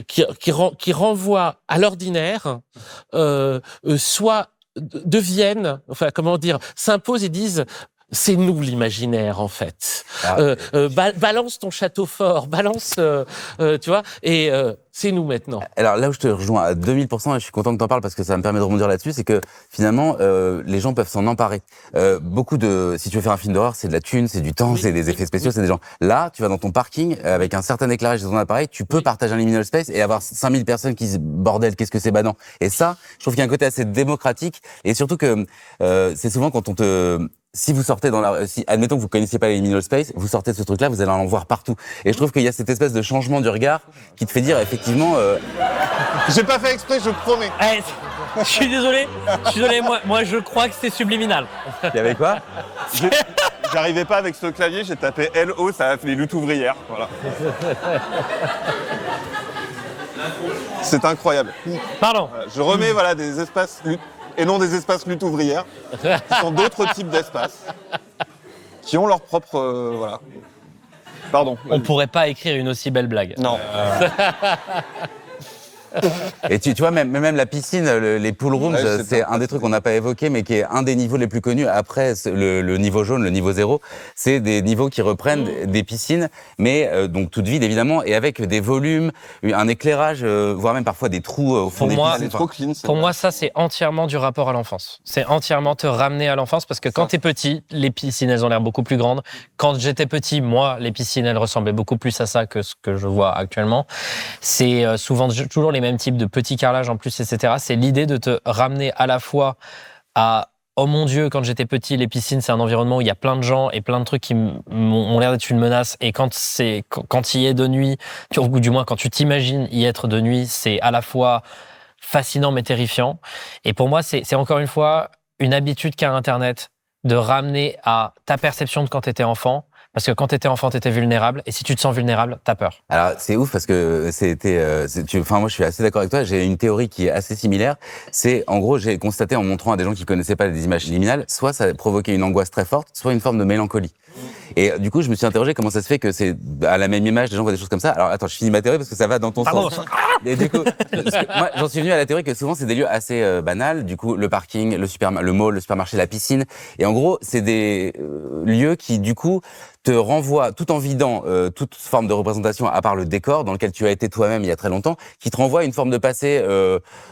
qui renvoient à l'ordinaire, soit deviennent, s'imposent et disent: c'est nous l'imaginaire, en fait. Balance ton château fort, balance, tu vois, et c'est nous maintenant. Alors là où je te rejoins à 2000%, et je suis content que tu en parles parce que ça me permet de rebondir là-dessus, c'est que finalement, les gens peuvent s'en emparer. Si tu veux faire un film d'horreur, c'est de la thune, c'est du temps, c'est des effets spéciaux, c'est des gens. Là, tu vas dans ton parking, avec un certain éclairage de ton appareil, tu peux partager un liminal space et avoir 5000 personnes qui disent: bordel, qu'est-ce que c'est badant. Et ça, je trouve qu'il y a un côté assez démocratique, et surtout que c'est souvent quand si vous sortez admettons que vous connaissiez pas les liminal space, vous sortez de ce truc-là, vous allez en voir partout. Et je trouve qu'il y a cette espèce de changement du regard qui te fait dire effectivement. J'ai pas fait exprès, je promets. Je suis désolé, moi je crois que c'est subliminal. Il y avait quoi? J'arrivais pas avec ce clavier, j'ai tapé LO, ça a fait les luttes ouvrières. Voilà. C'est incroyable. Pardon. Je remets des espaces luttes, et non des espaces luttes ouvrières, qui sont d'autres types d'espaces, qui ont leur propre... Pardon. On pourrait pas écrire une aussi belle blague. Non. Et tu vois, même la piscine, les pool rooms, c'est un des trucs qu'on n'a pas évoqué, mais qui est un des niveaux les plus connus. Après le niveau jaune, le niveau 0, c'est des niveaux qui reprennent des piscines, mais donc toutes vides évidemment, et avec des volumes, un éclairage, voire même parfois des trous au fond des piscines. C'est trop clean. Pour moi, ça, c'est entièrement du rapport à l'enfance. C'est entièrement te ramener à l'enfance, parce que quand t'es petit, les piscines, elles ont l'air beaucoup plus grandes. Quand j'étais petit, moi, les piscines, elles ressemblaient beaucoup plus à ça que ce que je vois actuellement. C'est souvent toujours les mêmes types de petits carrelages en plus, etc. C'est l'idée de te ramener à la fois à « oh mon Dieu, quand j'étais petit, les piscines, c'est un environnement où il y a plein de gens et plein de trucs qui ont l'air d'être une menace. Et quand il y est de nuit, ou du moins quand tu t'imagines y être de nuit, c'est à la fois fascinant mais terrifiant. » Et pour moi, c'est encore une fois une habitude qu'a Internet de ramener à ta perception de quand tu étais enfant. Parce que quand t'étais enfant, t'étais vulnérable, et si tu te sens vulnérable, t'as peur. Alors c'est ouf parce que moi je suis assez d'accord avec toi. J'ai une théorie qui est assez similaire. C'est en gros, j'ai constaté en montrant à des gens qui connaissaient pas les images liminales, soit ça provoquait une angoisse très forte, soit une forme de mélancolie. Et du coup, je me suis interrogé comment ça se fait que c'est à la même image, les gens voient des choses comme ça. Alors attends, je finis ma théorie parce que ça va dans ton sens. Et du coup, moi, j'en suis venu à la théorie que souvent c'est des lieux assez banals. Du coup, le parking, le mall, le supermarché, la piscine. Et en gros, c'est des lieux qui du coup te renvoient, tout en vidant toute forme de représentation à part le décor dans lequel tu as été toi-même il y a très longtemps, qui te renvoie à une forme de passé,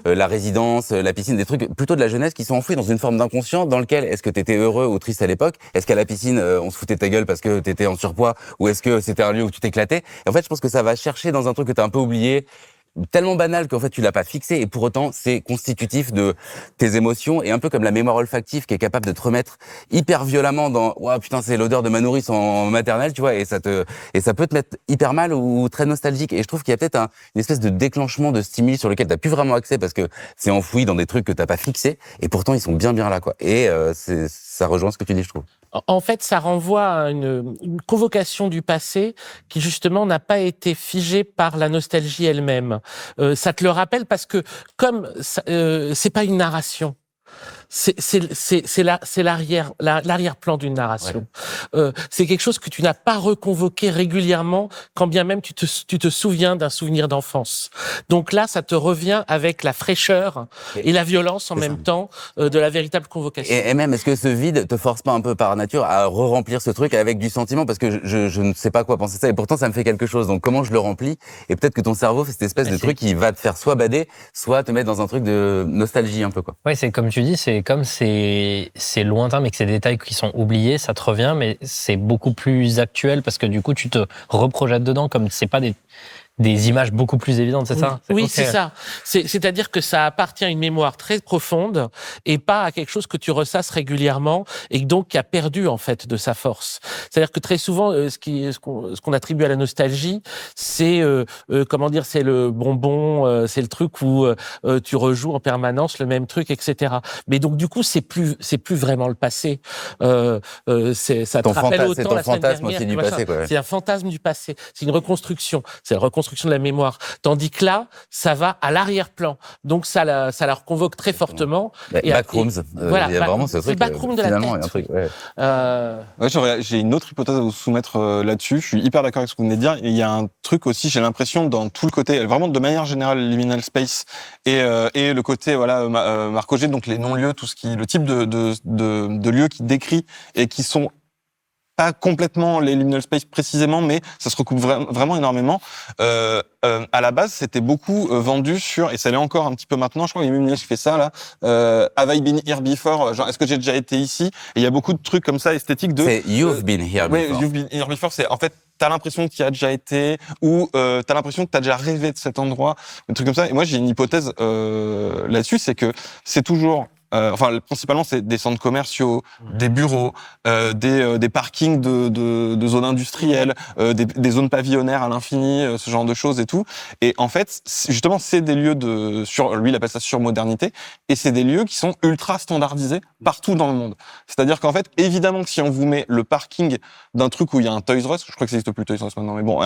la résidence, la piscine, des trucs plutôt de la jeunesse qui sont enfouis dans une forme d'inconscient dans lequel est-ce que t'étais heureux ou triste à l'époque? Est-ce qu'à la piscine on se foutait de ta gueule parce que t'étais en surpoids, ou est-ce que c'était un lieu où tu t'éclatais? Et en fait, je pense que ça va chercher dans un truc que t'as un peu oublié, tellement banal qu'en fait tu l'as pas fixé, et pour autant c'est constitutif de tes émotions, et un peu comme la mémoire olfactive qui est capable de te remettre hyper violemment dans ouah putain c'est l'odeur de ma nourrice en maternelle, tu vois, et ça peut te mettre hyper mal ou très nostalgique. Et je trouve qu'il y a peut-être une espèce de déclenchement de stimuli sur lequel t'as plus vraiment accès parce que c'est enfoui dans des trucs que t'as pas fixés, et pourtant ils sont bien là quoi. Et ça rejoint ce que tu dis, je trouve. En fait, ça renvoie à une convocation du passé qui, justement, n'a pas été figée par la nostalgie elle-même. Ça te le rappelle parce que, comme c'est pas une narration, c'est l'arrière-plan d'une narration. C'est quelque chose que tu n'as pas reconvoqué régulièrement, quand bien même tu te souviens d'un souvenir d'enfance. Donc là, ça te revient avec la fraîcheur et la violence en même temps de la véritable convocation. Et même, est-ce que ce vide te force pas un peu par nature à re-remplir ce truc avec du sentiment? Parce que je ne sais pas quoi penser de ça, et pourtant ça me fait quelque chose. Donc comment je le remplis? Et peut-être que ton cerveau fait cette espèce de truc qui va te faire soit bader, soit te mettre dans un truc de nostalgie un peu, quoi. Ouais, c'est comme tu dis, c'est comme c'est lointain, mais que ces détails qui sont oubliés, ça te revient, mais c'est beaucoup plus actuel parce que du coup, tu te reprojettes dedans, comme c'est pas des images beaucoup plus évidentes, c'est ça? Oui, okay. C'est ça. C'est-à-dire que ça appartient à une mémoire très profonde et pas à quelque chose que tu ressasses régulièrement et donc qui a perdu en fait de sa force. C'est-à-dire que très souvent, ce qu'on attribue à la nostalgie, c'est c'est le bonbon, c'est le truc où tu rejoues en permanence le même truc, etc. Mais donc du coup, c'est plus vraiment le passé. Ça te rappelle autant c'est ton la semaine fantasme dernière, aussi du passé, quoi. C'est un fantasme du passé. C'est une reconstruction. C'est la reconstruction de la mémoire. Tandis que là, ça va à l'arrière-plan. Donc, ça la reconvoque très fortement. Backrooms. Voilà, il y a vraiment ce truc. C'est Backroom de la tête. Un truc, j'ai une autre hypothèse à vous soumettre là-dessus. Je suis hyper d'accord avec ce que vous venez de dire. Et il y a un truc aussi, j'ai l'impression, dans tout le côté, vraiment de manière générale, liminal space et le côté, Marc Auger, donc les non-lieux, le type de lieux qu'il décrit et qui sont pas complètement les liminal space précisément, mais ça se recoupe vraiment énormément. À la base, c'était beaucoup vendu sur, et ça l'est encore un petit peu maintenant, je crois qu'il y a même une qui fait ça, là, Have I been here before? Genre, est-ce que j'ai déjà été ici? Et il y a beaucoup de trucs comme ça, esthétiques c'est You've been here before. Oui, You've been here before, c'est, en fait, t'as l'impression qu'il y a déjà été, ou t'as l'impression que t'as déjà rêvé de cet endroit, un truc comme ça. Et moi, j'ai une hypothèse là-dessus, c'est que c'est toujours... principalement, c'est des centres commerciaux, des bureaux, des parkings de zones industrielles, des zones pavillonnaires à l'infini, ce genre de choses et tout. Et en fait, justement, c'est des lieux lui, il appelle ça surmodernité, et c'est des lieux qui sont ultra standardisés partout dans le monde. C'est-à-dire qu'en fait, évidemment que si on vous met le parking d'un truc où il y a un Toys R Us, je crois que ça existe plus Toys R Us maintenant, mais bon,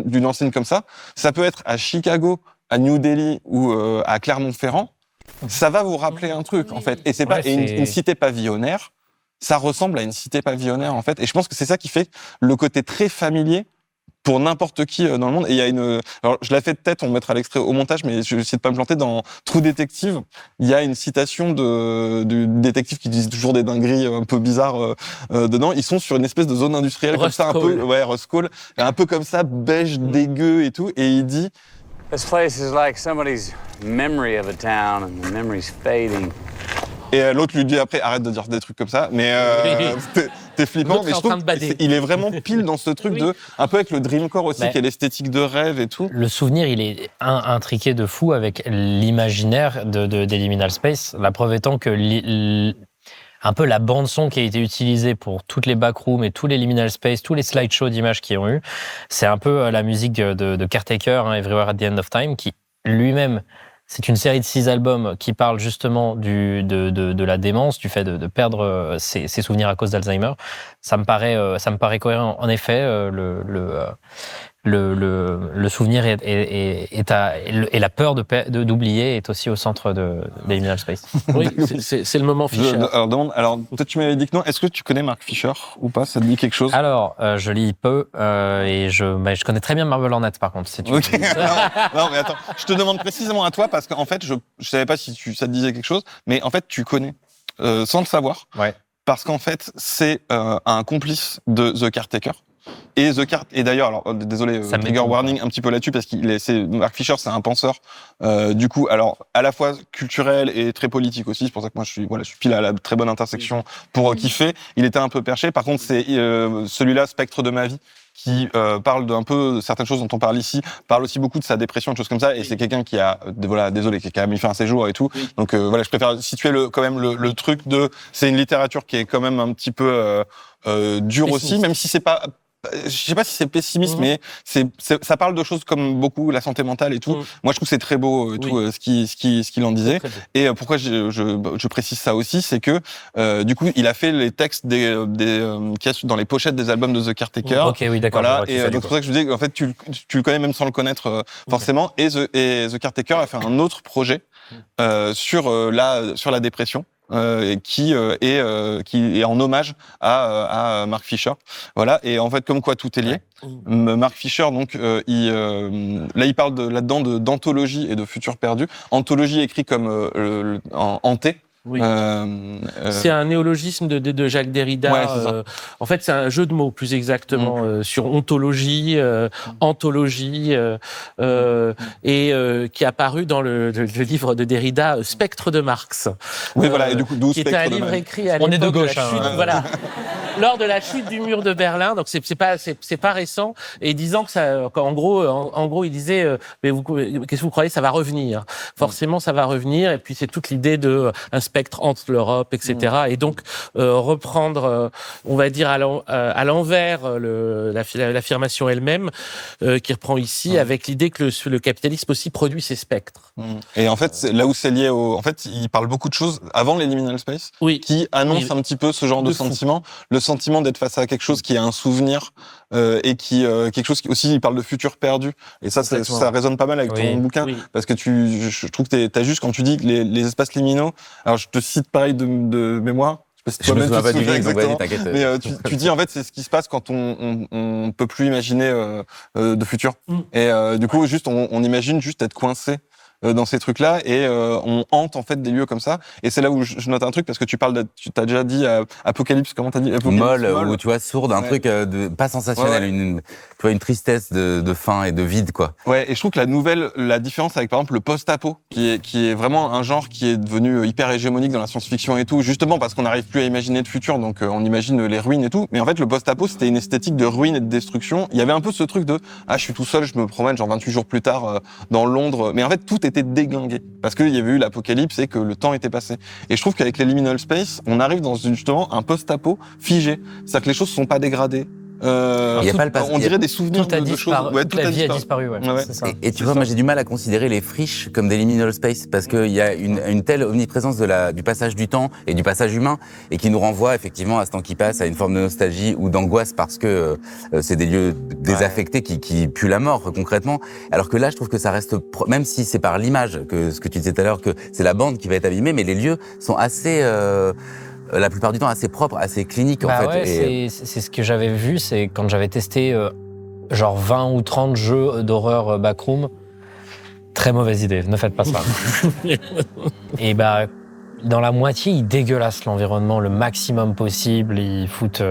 d'une enseigne comme ça peut être à Chicago, à New Delhi ou à Clermont-Ferrand. Ça va vous rappeler un truc, en fait. Et c'est pas une cité pavillonnaire. Ça ressemble à une cité pavillonnaire, en fait. Et je pense que c'est ça qui fait le côté très familier pour n'importe qui dans le monde. Et il y a alors, je la fais de tête, on mettra l'extrait au montage, mais je vais essayer de pas me planter. Dans True Detective, il y a une citation du détective qui dit toujours des dingueries un peu bizarres dedans. Ils sont sur une espèce de zone industrielle comme ça, un peu, Rust Cole, un peu comme ça, beige, dégueu et tout. Et il dit, This place is like somebody's memory of a town and the memory's fading. Et l'autre lui dit après, arrête de dire des trucs comme ça, mais t'es flippant, mais je trouve il est vraiment pile dans ce truc de, un peu avec le dreamcore aussi, qui est l'esthétique de rêve et tout. Le souvenir, il est intriqué de fou avec l'imaginaire des liminal space. La preuve étant que un peu la bande-son qui a été utilisée pour toutes les backrooms et tous les liminal space, tous les slideshows d'images qu'ils ont eu, c'est un peu la musique de Caretaker, Everywhere at the End of Time, qui lui-même, c'est une série de 6 albums qui parle justement de la démence, du fait de perdre ses souvenirs à cause d'Alzheimer. Ça me paraît cohérent. En effet, le souvenir et la peur d'oublier est aussi au centre des liminal space. Oui, c'est le moment Fisher. Alors, peut-être tu m'avais dit que non. Est-ce que tu connais Mark Fisher ou pas? Ça te dit quelque chose? Alors, je lis peu et je connais très bien Marvel Hornet par contre. Si tu okay. Non, mais attends, je te demande précisément à toi parce qu'en fait, je savais pas si ça te disait quelque chose, mais en fait, tu connais sans le savoir. Ouais. Parce qu'en fait, c'est un complice de The Caretaker. Et d'ailleurs, alors désolé, trigger warning un petit peu là-dessus parce Mark Fisher, c'est un penseur du coup, alors à la fois culturel et très politique aussi. C'est pour ça que moi je suis pile à la très bonne intersection pour kiffer. Il était un peu perché. Par contre, c'est celui-là, Spectre de ma vie, qui parle d'un peu certaines choses dont on parle ici, parle aussi beaucoup de sa dépression, de choses comme ça. Et c'est quelqu'un qui a qui a quand même mis fin à ses jours et tout. Donc je préfère situer quand même le truc c'est une littérature qui est quand même un petit peu dure aussi, même si c'est pas. Je sais pas si c'est pessimiste, mais ça parle de choses comme beaucoup la santé mentale et tout. Moi, je trouve que c'est très beau tout ce qu'il en disait. Et pourquoi je précise ça aussi, c'est que du coup, il a fait les textes des qu'il y a dans les pochettes des albums de The Caretaker. Ok, oui, d'accord. Voilà. Et donc c'est pour ça que je vous dis en fait, tu le connais même sans le connaître forcément. Et The Caretaker a fait un autre projet sur la dépression. qui est en hommage à Mark Fisher. Voilà. Et en fait, comme quoi tout est lié. Mark Fisher, donc, il parle là-dedans d'anthologie et de futur perdu. Anthologie écrit comme en T. Oui. C'est un néologisme de Jacques Derrida. Ouais, c'est ça. En fait, c'est un jeu de mots, plus exactement, sur ontologie, anthologie, et qui est apparu dans le livre de Derrida, Spectre de Marx. Oui, voilà. Et du coup, qui était un livre écrit à On est de l'époque gauche, la chute, voilà. Lors de la chute du mur de Berlin, donc c'est pas récent, et disant qu'en gros, il disait, mais qu'est-ce que vous croyez, ça va revenir. Forcément, ça va revenir, et puis c'est toute l'idée de un spectre entre l'Europe, etc. Et donc reprendre, on va dire à l'envers l'affirmation elle-même, qui reprend ici avec l'idée que le capitalisme aussi produit ses spectres. Et en fait, là où c'est lié en fait, il parle beaucoup de choses avant les liminal space, qui annoncent un petit peu ce genre de sentiment, le sentiment d'être face à quelque chose qui a un souvenir et qui quelque chose qui aussi il parle de futur perdu. Et ça résonne pas mal avec ton bouquin parce que je trouve que t'as juste quand tu dis que les espaces liminaux. Alors je te cite pareil de mémoire. Je me souviens pas du livre, donc vas-y, t'inquiète. Mais tu dis en fait c'est ce qui se passe quand on peut plus imaginer de futur. Et du coup juste on imagine juste être coincé dans ces trucs-là et on hante en fait des lieux comme ça. Et c'est là où je note un truc parce que tu t'as déjà dit apocalypse, comment t'as dit molle, ou tu vois sourde, un truc pas sensationnel, tu vois une tristesse de faim et de vide quoi. Ouais, et je trouve que la différence avec par exemple le post-apo qui est vraiment un genre qui est devenu hyper hégémonique dans la science-fiction et tout, justement parce qu'on n'arrive plus à imaginer de futur, donc on imagine les ruines et tout. Mais en fait le post-apo c'était une esthétique de ruine et de destruction. Il y avait un peu ce truc de je suis tout seul, je me promène genre 28 jours plus tard dans Londres, mais en fait tout était déglingué parce qu'il y avait eu l'apocalypse et que le temps était passé. Et je trouve qu'avec les liminal space, on arrive dans justement un post-apo figé, c'est-à-dire que les choses sont pas dégradées. On dirait des souvenirs de choses. Toute la vie a disparu. C'est ça. Et tu vois, moi j'ai du mal à considérer les friches comme des liminal space parce qu'il y a une telle omniprésence du passage du temps et du passage humain et qui nous renvoie effectivement à ce temps qui passe, à une forme de nostalgie ou d'angoisse parce que c'est des lieux désaffectés qui puent la mort concrètement. Alors que là, je trouve que ça reste, même si c'est par l'image, que ce que tu disais tout à l'heure, que c'est la bande qui va être abîmée, mais les lieux sont assez... la plupart du temps assez propre, assez clinique en fait. Ouais, c'est ce que j'avais vu, c'est quand j'avais testé genre 20 ou 30 jeux d'horreur backroom. Très mauvaise idée, ne faites pas ça. Et dans la moitié, ils dégueulassent l'environnement le maximum possible, ils foutent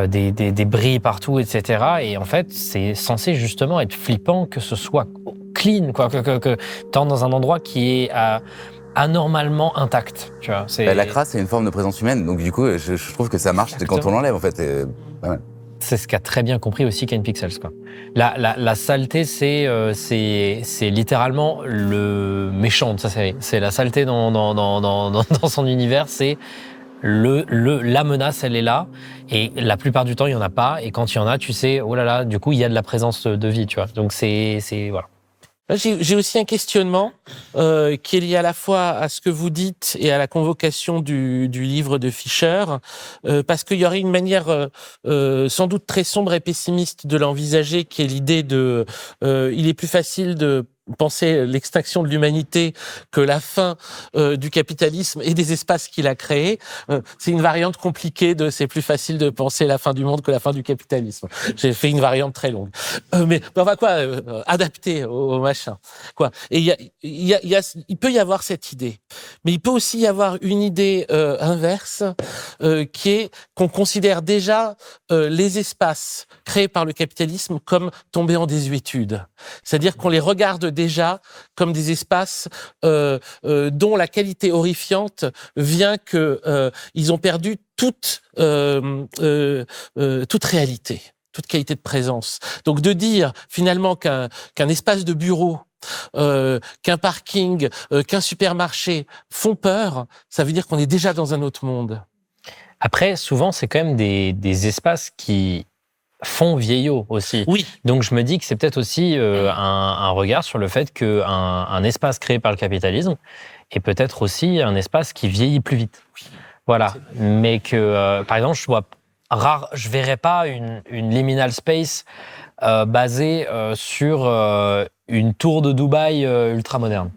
des brilles partout, etc. Et en fait, c'est censé justement être flippant que ce soit clean, quoi, que t'es dans un endroit qui est anormalement intact, tu vois. La crasse, c'est une forme de présence humaine, donc du coup, je trouve que ça marche quand on l'enlève, en fait. C'est ce qu'a très bien compris aussi Ken Pixels, quoi. La saleté, c'est littéralement le méchant de sa série. C'est la saleté dans son univers, c'est la menace, elle est là, et la plupart du temps, il y en a pas, et quand il y en a, tu sais, oh là là, du coup, il y a de la présence de vie, tu vois. Donc c'est voilà. J'ai aussi un questionnement qui est lié à la fois à ce que vous dites et à la convocation du livre de Fisher, parce qu'il y aurait une manière sans doute très sombre et pessimiste de l'envisager, qui est l'idée de il est plus facile de penser l'extinction de l'humanité que la fin du capitalisme et des espaces qu'il a créés. C'est une variante compliquée c'est plus facile de penser la fin du monde que la fin du capitalisme. J'ai fait une variante très longue. Mais on va adapter au machin. Et il peut y avoir cette idée. Mais il peut aussi y avoir une idée inverse qui est qu'on considère déjà les espaces créés par le capitalisme comme tombés en désuétude. C'est-à-dire qu'on les regarde déjà comme des espaces dont la qualité horrifiante vient ils ont perdu toute réalité, toute qualité de présence. Donc de dire finalement qu'un espace de bureau, qu'un parking, qu'un supermarché font peur, ça veut dire qu'on est déjà dans un autre monde. Après, souvent, c'est quand même des espaces qui font vieillot aussi. Oui. Donc je me dis que c'est peut-être aussi un regard sur le fait qu'un espace créé par le capitalisme est peut-être aussi un espace qui vieillit plus vite. Oui. Voilà. Mais que, par exemple, je verrais pas une liminal space basée sur une tour de Dubaï ultra moderne.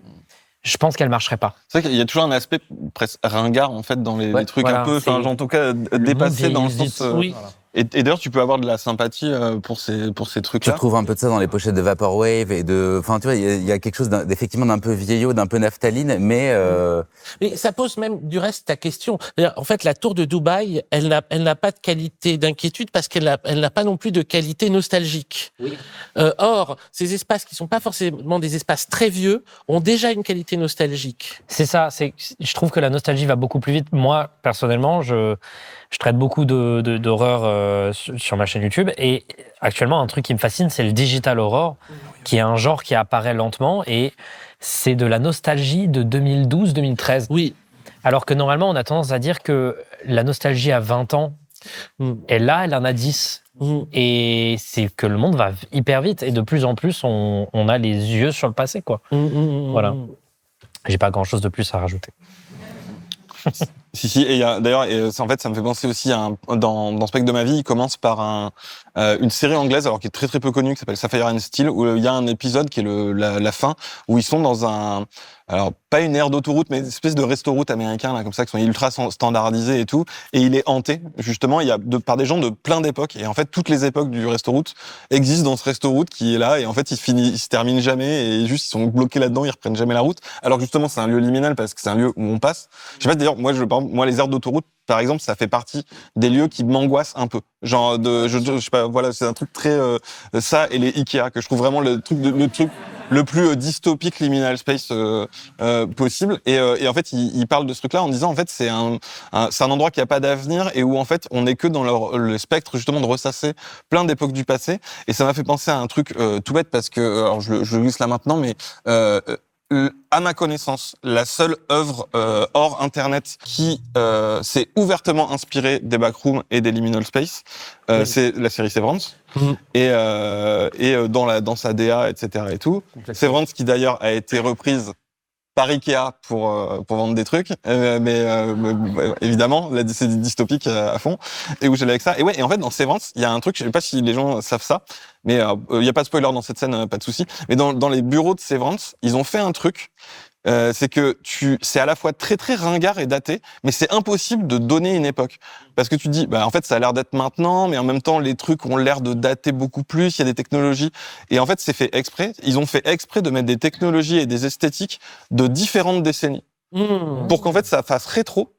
je pense qu'elle marcherait pas. C'est vrai qu'il y a toujours un aspect presque ringard en fait dans les trucs voilà, un peu, enfin en tout cas dépassé dans le sens. Oui. Et d'ailleurs, tu peux avoir de la sympathie pour ces Tu trucs-là. retrouves un peu de ça dans les pochettes de Vaporwave et enfin, tu vois, il y a quelque chose d'effectivement d'un peu vieillot, d'un peu naphtaline, mais Mais ça pose même du reste ta question. C'est-à-dire, en fait, la tour de Dubaï, elle n'a pas de qualité d'inquiétude parce qu'elle n'a pas non plus de qualité nostalgique. Oui. Or, ces espaces qui sont pas forcément des espaces très vieux ont déjà une qualité nostalgique. C'est ça. Je trouve que la nostalgie va beaucoup plus vite. Moi, personnellement, je traite beaucoup d'horreur sur ma chaîne YouTube. Et actuellement, un truc qui me fascine, c'est le digital horror, qui est un genre qui apparaît lentement. Et c'est de la nostalgie de 2012-2013. Oui. Alors que normalement, on a tendance à dire que la nostalgie a 20 ans. Et là, elle en a 10. Et c'est que le monde va hyper vite. Et de plus en plus, on a les yeux sur le passé, quoi. Voilà. J'ai pas grand-chose de plus à rajouter. Si, et il y a d'ailleurs, en fait, ça me fait penser aussi à dans Spectre de ma vie, il commence par une série anglaise, alors qui est très très peu connue, qui s'appelle Sapphire and Steel, où il y a un épisode qui est la fin, où ils sont dans alors pas une aire d'autoroute, mais une espèce de resto-route américain, là, comme ça, qui sont ultra standardisés et tout, et il est hanté, justement, par des gens de plein d'époques, et en fait, toutes les époques du resto-route existent dans ce resto-route qui est là, et en fait, il se termine jamais, et juste, ils sont bloqués là-dedans, ils reprennent jamais la route, alors que justement, c'est un lieu liminal, parce que c'est un lieu où on passe. Je sais pas, d'ailleurs, moi, les aires d'autoroute, par exemple, ça fait partie des lieux qui m'angoissent un peu. Genre, je sais pas, voilà, c'est un truc très, ça et les Ikea, que je trouve vraiment le truc le plus dystopique liminal space possible. Et en fait, il parle de ce truc-là en disant, en fait, c'est un endroit qui a pas d'avenir et où, en fait, on est que dans le spectre, justement, de ressasser plein d'époques du passé. Et ça m'a fait penser à un truc tout bête parce que, alors, je le glisse là maintenant, mais, à ma connaissance, la seule œuvre hors Internet qui s'est ouvertement inspirée des Backrooms et des Liminal Space, c'est la série Severance. Et dans sa DA, etc. et tout. Severance qui d'ailleurs a été reprise par Ikea pour vendre des trucs, mais évidemment, là, c'est dystopique à fond. Et où j'allais avec ça. Et ouais, et en fait, dans Severance, il y a un truc, je sais pas si les gens savent ça, mais il y a pas de spoiler dans cette scène, pas de souci. Mais dans les bureaux de Severance, ils ont fait un truc. C'est que c'est à la fois très très ringard et daté, mais c'est impossible de donner une époque. Parce que tu dis, en fait, ça a l'air d'être maintenant, mais en même temps, les trucs ont l'air de dater beaucoup plus, il y a des technologies. Et en fait, c'est fait exprès. Ils ont fait exprès de mettre des technologies et des esthétiques de différentes décennies. Pour qu'en fait, ça fasse rétro.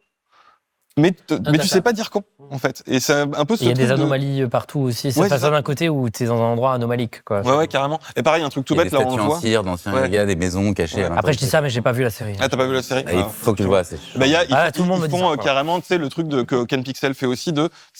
Mais tu sais pas dire quand, en fait. Et c'est un peu ce Il y a truc des anomalies partout aussi. C'est pas ça d'un côté où t'es dans un endroit anomalique, quoi. Ouais, carrément. Et pareil, un truc tout bête, là, on le voit. Il y a des statues en cire, d'anciens gars, des maisons cachées. Après, je dis ça, mais j'ai pas vu la série. Ah, t'as pas vu la série? Il faut que tu le vois. Tout le monde ils font carrément, tu sais, le truc que Ken Pixel fait aussi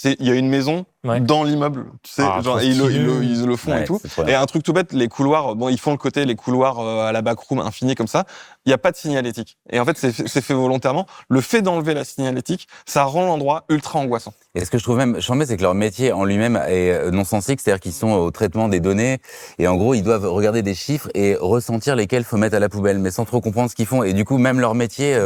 il y a une maison dans l'immeuble, tu sais, et ils le font et tout. Et un truc tout bête, les couloirs, ils font le côté, les couloirs à la backroom infinie comme ça. Il y a pas de signalétique. Et en fait, c'est fait volontairement. Le fait d'enlever la signalétique, ça rend l'endroit ultra angoissant. Et ce que je trouve même chambé, c'est que leur métier en lui-même est non-sensique, c'est-à-dire qu'ils sont au traitement des données, et en gros, ils doivent regarder des chiffres et ressentir lesquels faut mettre à la poubelle, mais sans trop comprendre ce qu'ils font. Et du coup, même leur métier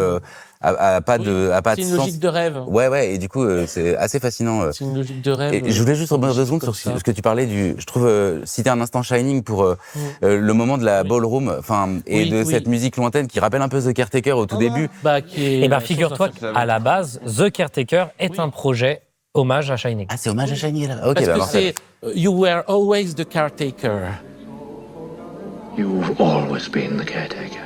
a pas de sens. C'est une logique de rêve. Ouais, et du coup, c'est assez fascinant. C'est une logique de rêve. Et je voulais juste rebondir 2 secondes sur ce que tu parlais je trouve, citer un instant Shining pour le moment de la ballroom, cette musique lointaine qui rappelle un peu The Caretaker au tout début. Figure-toi qu'à la base, The Caretaker est un projet hommage à Shining. Ah, c'est hommage à Shining, là. Ok, parce que c'est You were always the caretaker. You've always been the caretaker.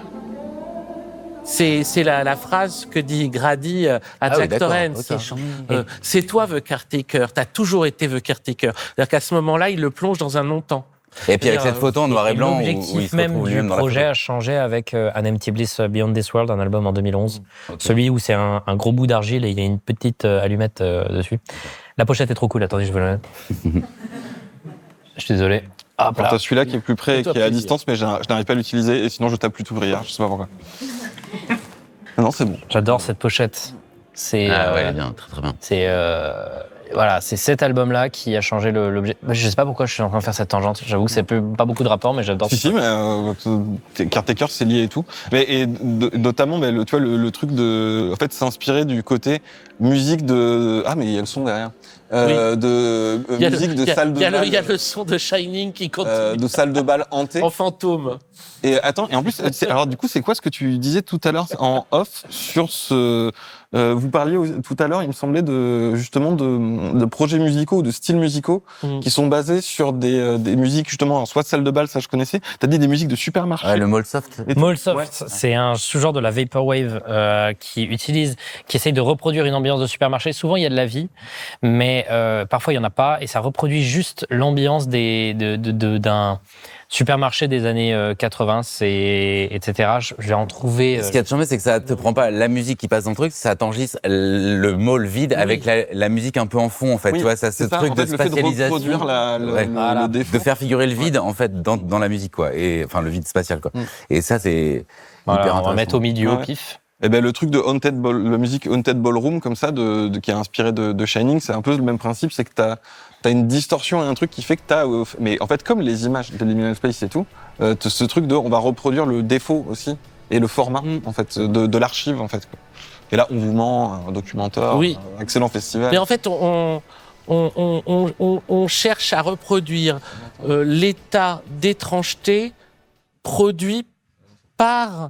C'est la phrase que dit Grady à Jack Torrance. Okay, c'est toi the caretaker, t'as toujours été the caretaker. C'est-à-dire qu'à ce moment-là, il le plonge dans un non-temps. Et puis avec cette photo en noir et blanc, l'objectif même du projet a changé avec An Empty Bliss Beyond This World, un album en 2011. Celui où c'est un gros bout d'argile et il y a une petite allumette dessus. La pochette est trop cool, attendez, je veux la mettre. Je suis désolé. T'as celui-là qui est plus près et qui est à distance, mais je n'arrive pas à l'utiliser et sinon je tape plutôt Briard, je sais pas pourquoi. Non, c'est bon. J'adore cette pochette. Elle est bien, très très bien. C'est cet album-là qui a changé l'objet. Je sais pas pourquoi je suis en train de faire cette tangente. J'avoue que c'est pas beaucoup de rapport, mais j'adore. Si, mais Caretaker, c'est lié et tout. Mais notamment, tu vois, le truc de, en fait, s'inspirer du côté musique de. Ah, mais il y a le son derrière. musique de salle de bal. Il y a le son de Shining qui continue. De salle de bal hantée. En fantôme. Et attends, et en plus, alors du coup, c'est quoi ce que tu disais tout à l'heure en off sur ce... vous parliez tout à l'heure, il me semblait, justement de projets musicaux ou de styles musicaux qui sont basés sur des musiques, justement, alors, soit de salle de bal, ça je connaissais. T'as dit des musiques de supermarché. Ouais, le Mallsoft. Mallsoft, c'est un sous-genre de la Vaporwave qui essaye de reproduire une ambiance de supermarché. Souvent, il y a de la vie, mais parfois, il n'y en a pas. Et ça reproduit juste l'ambiance d'un supermarché des années 80, etc. Je vais en trouver... Ce qui a de chambé, c'est que ça te prend pas la musique qui passe dans le truc, ça t'enregistre le mall vide avec la musique un peu en fond, en fait. Tu vois, ça, ce truc de spatialisation. De reproduire le défaut. De faire figurer le vide, en fait, dans la musique, quoi. Et, enfin, le vide spatial, quoi. Et ça, c'est hyper intéressant. On va mettre au milieu, au pif. Eh ben, le truc de la musique Haunted Ballroom, comme ça, qui est inspiré de Shining, c'est un peu le même principe, c'est que t'as une distorsion et un truc qui fait que mais en fait, comme les images de Liminal Space et tout, ce truc on va reproduire le défaut aussi, et le format, en fait, de l'archive, en fait. Et là, on vous ment, un documentaire, excellent festival. Mais en fait, on cherche à reproduire l'état d'étrangeté produit par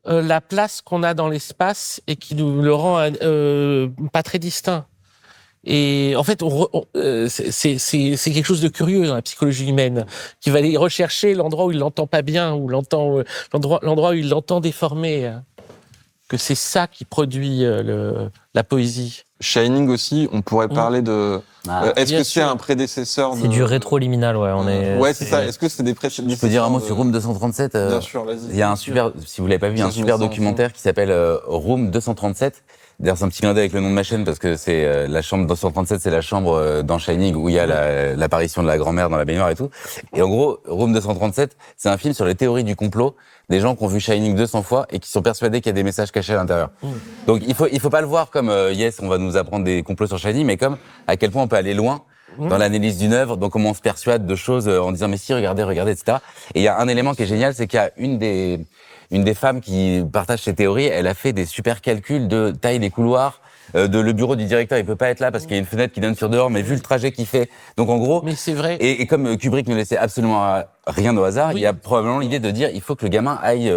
la place qu'on a dans l'espace et qui nous le rend pas très distinct. Et en fait, c'est quelque chose de curieux dans la psychologie humaine, qui va aller rechercher l'endroit où il l'entend pas bien, ou l'endroit où il l'entend déformé. Que c'est ça qui produit la poésie. Shining aussi, on pourrait parler de... est-ce que c'est un prédécesseur C'est du rétro-liminal, ouais. Ouais, c'est ça. Est-ce que c'est des prédécesseurs? Je peux dire un mot sur Room 237. Bien sûr, vas-y. Il y a un super, si vous l'avez pas vu, un super documentaire qui s'appelle Room 237. D'ailleurs, c'est un petit clin d'œil avec le nom de ma chaîne parce que c'est la chambre 237, c'est la chambre dans Shining où il y a l'apparition de la grand-mère dans la baignoire et tout. Et en gros, Room 237, c'est un film sur les théories du complot des gens qui ont vu Shining 200 fois et qui sont persuadés qu'il y a des messages cachés à l'intérieur. Donc il faut pas le voir comme yes, on va nous apprendre des complots sur Shining, mais comme à quel point on peut aller loin dans l'analyse d'une œuvre, donc comment on se persuade de choses en disant mais si, regardez, etc. Et il y a un élément qui est génial, c'est qu'il y a une des femmes qui partage ces théories, elle a fait des super calculs de taille des couloirs, le bureau du directeur, il peut pas être là parce qu'il y a une fenêtre qui donne sur dehors, mais vu le trajet qu'il fait. Donc en gros, mais c'est vrai. Et comme Kubrick ne laissait absolument rien au hasard, il y a probablement l'idée de dire il faut que le gamin aille,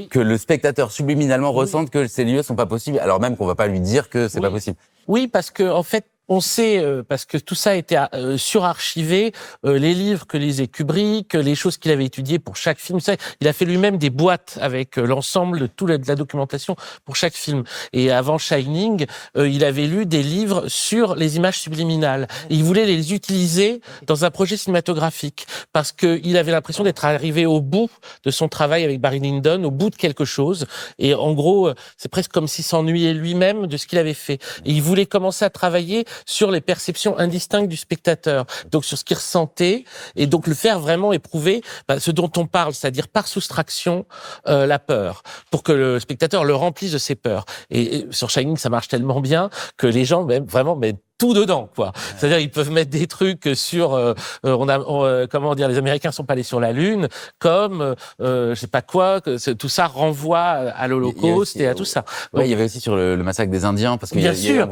que le spectateur subliminalement ressente que ces lieux sont pas possibles, alors même qu'on va pas lui dire que c'est pas possible. Oui, parce que en fait, on sait, parce que tout ça a été surarchivé, les livres que lisait Kubrick, les choses qu'il avait étudiées pour chaque film. Il a fait lui-même des boîtes avec l'ensemble de toute la documentation pour chaque film. Et avant Shining, il avait lu des livres sur les images subliminales. Et il voulait les utiliser dans un projet cinématographique parce qu'il avait l'impression d'être arrivé au bout de son travail avec Barry Lyndon, au bout de quelque chose. Et en gros, c'est presque comme s'il s'ennuyait lui-même de ce qu'il avait fait. Et il voulait commencer à travailler sur les perceptions indistinctes du spectateur, donc sur ce qu'il ressentait, et donc le faire vraiment éprouver ce dont on parle, c'est-à-dire par soustraction la peur, pour que le spectateur le remplisse de ses peurs. Et sur Shining, ça marche tellement bien que les gens vraiment mettent tout dedans, quoi. C'est-à-dire ils peuvent mettre des trucs sur comment dire, les Américains sont pas allés sur la Lune, comme je sais pas quoi, tout ça renvoie à l'Holocauste et à tout ça. Ouais, il y avait aussi sur le massacre des Indiens parce qu'il y a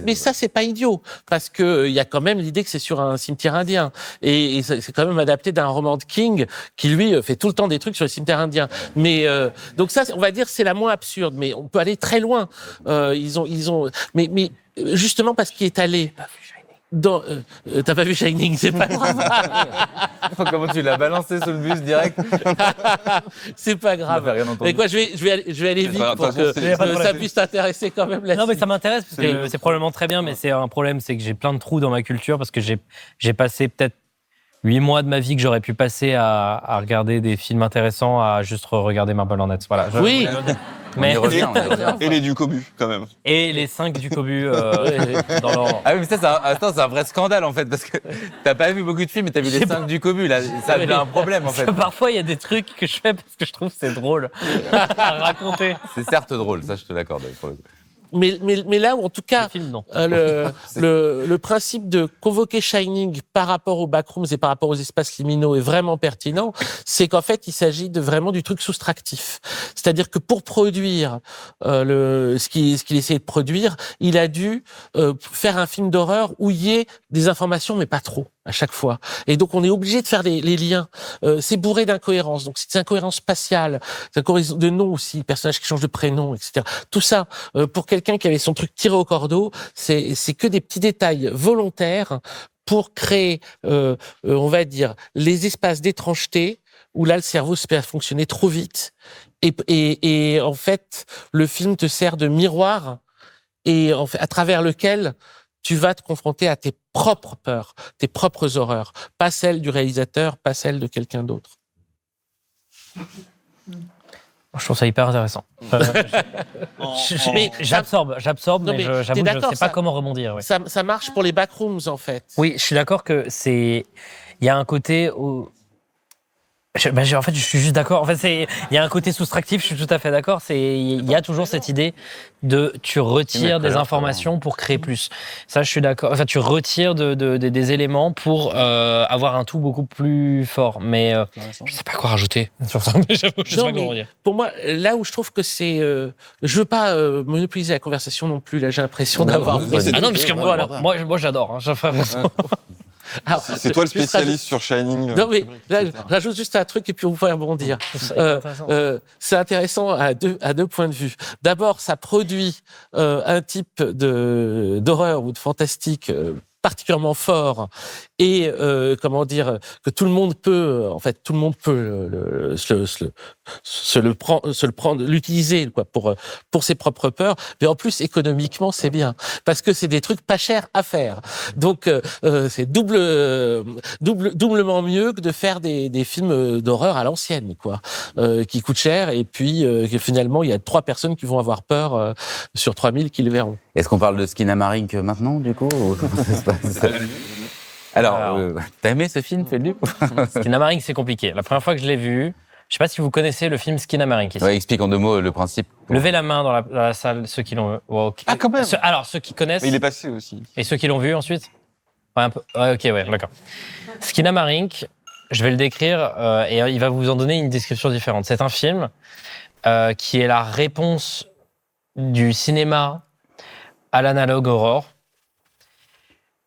mais ça c'est pas idiot parce que il y a quand même l'idée que c'est sur un cimetière indien et c'est quand même adapté d'un roman de King qui lui fait tout le temps des trucs sur les cimetières indiens. Mais donc ça, on va dire, c'est la moins absurde, mais on peut aller très loin. Ils ont mais justement parce qu'il est allé dans... t'as pas vu Shining, c'est pas grave. Comment tu l'as balancé sous le bus direct? C'est pas grave. Mais quoi, je vais aller vite pour que ça puisse t'intéresser quand même là-dessus. Non, mais ça m'intéresse parce que c'est probablement très bien, mais c'est un problème, c'est que j'ai plein de trous dans ma culture parce que j'ai passé peut-être 8 mois de ma vie que j'aurais pu passer à regarder des films intéressants, à juste regarder Marble Hornets. Voilà. Oui. Mais et les Ducobu, quand même. Et les 5 Ducobu dans l'ordre. Ah oui, mais ça, c'est un vrai scandale, en fait, parce que t'as pas vu beaucoup de films, mais t'as vu les 5 Ducobu, là. Ça devient un problème, en fait. Parfois, il y a des trucs que je fais parce que je trouve que c'est drôle à raconter. C'est certes drôle, ça, je te l'accorde, pour le coup. mais là où, en tout cas, Le film, non. le principe de convoquer Shining par rapport aux backrooms et par rapport aux espaces liminaux est vraiment pertinent, c'est qu'en fait, il s'agit vraiment du truc soustractif. C'est-à-dire que pour produire ce qu'il essayait de produire, il a dû faire un film d'horreur où il y ait des informations, mais pas trop, à chaque fois. Et donc, on est obligé de faire les liens. C'est bourré d'incohérences. Donc, c'est des incohérences spatiales, des incohérences de noms aussi, personnages qui changent de prénom, etc. Tout ça, pour quelqu'un qui avait son truc tiré au cordeau, c'est que des petits détails volontaires pour créer, on va dire, les espaces d'étrangeté où là, le cerveau se met à fonctionner trop vite. Et en fait, le film te sert de miroir et en fait, à travers lequel tu vas te confronter à tes propres peurs, tes propres horreurs, pas celles du réalisateur, pas celles de quelqu'un d'autre. Je trouve ça hyper intéressant. Mais J'absorbe, Non, mais mais j'avoue t'es que je d'accord, ne sais pas ça- comment rebondir. Ouais. Ça marche pour les backrooms, en fait. Oui, je suis d'accord que c'est. Il y a un côté où. En fait, je suis juste d'accord. En fait, il y a un côté soustractif. Je suis tout à fait d'accord. Il y a toujours cette idée de tu retires des informations pour créer plus. Ça, je suis d'accord. Enfin, tu retires des éléments pour avoir un tout beaucoup plus fort. Mais je sais pas quoi rajouter sur ça. Je sais Non, pas mais comment dire. pour moi, là où je trouve que c'est, je veux pas monopoliser la conversation non plus. Là, j'ai l'impression d'avoir. Ah non, parce que moi, j'adore. Hein. Alors, C'est toi le juste spécialiste sur Shining. Non mais là, rajoute juste un truc et puis on va rebondir. C'est intéressant à deux points de vue. D'abord, ça produit un type d'horreur ou de fantastique particulièrement fort et comment dire que tout le monde peut se le prendre, l'utiliser quoi pour ses propres peurs. Mais en plus économiquement c'est bien parce que c'est des trucs pas chers à faire. Donc c'est doublement mieux que de faire des films d'horreur à l'ancienne quoi, qui coûtent cher et puis que finalement il y a 3 personnes qui vont avoir peur sur 3000 qui le verront. Est-ce qu'on parle de Skinamarink maintenant, du coup ou comment ça se passe Alors, t'as aimé ce film, Philippe? Skinamarink, c'est compliqué. La première fois que je l'ai vu, je sais pas si vous connaissez le film Skinamarink ici. Ouais, explique en 2 mots le principe. Levez la main dans la salle, ceux qui l'ont vu. Oh, okay. Ah, quand même. Alors, ceux qui connaissent. Mais il est passé aussi. Et ceux qui l'ont vu ensuite ouais, un peu. Ouais, ok, ouais, d'accord. Skinamarink, je vais le décrire et il va vous en donner une description différente. C'est un film qui est la réponse du cinéma à l'analogue horror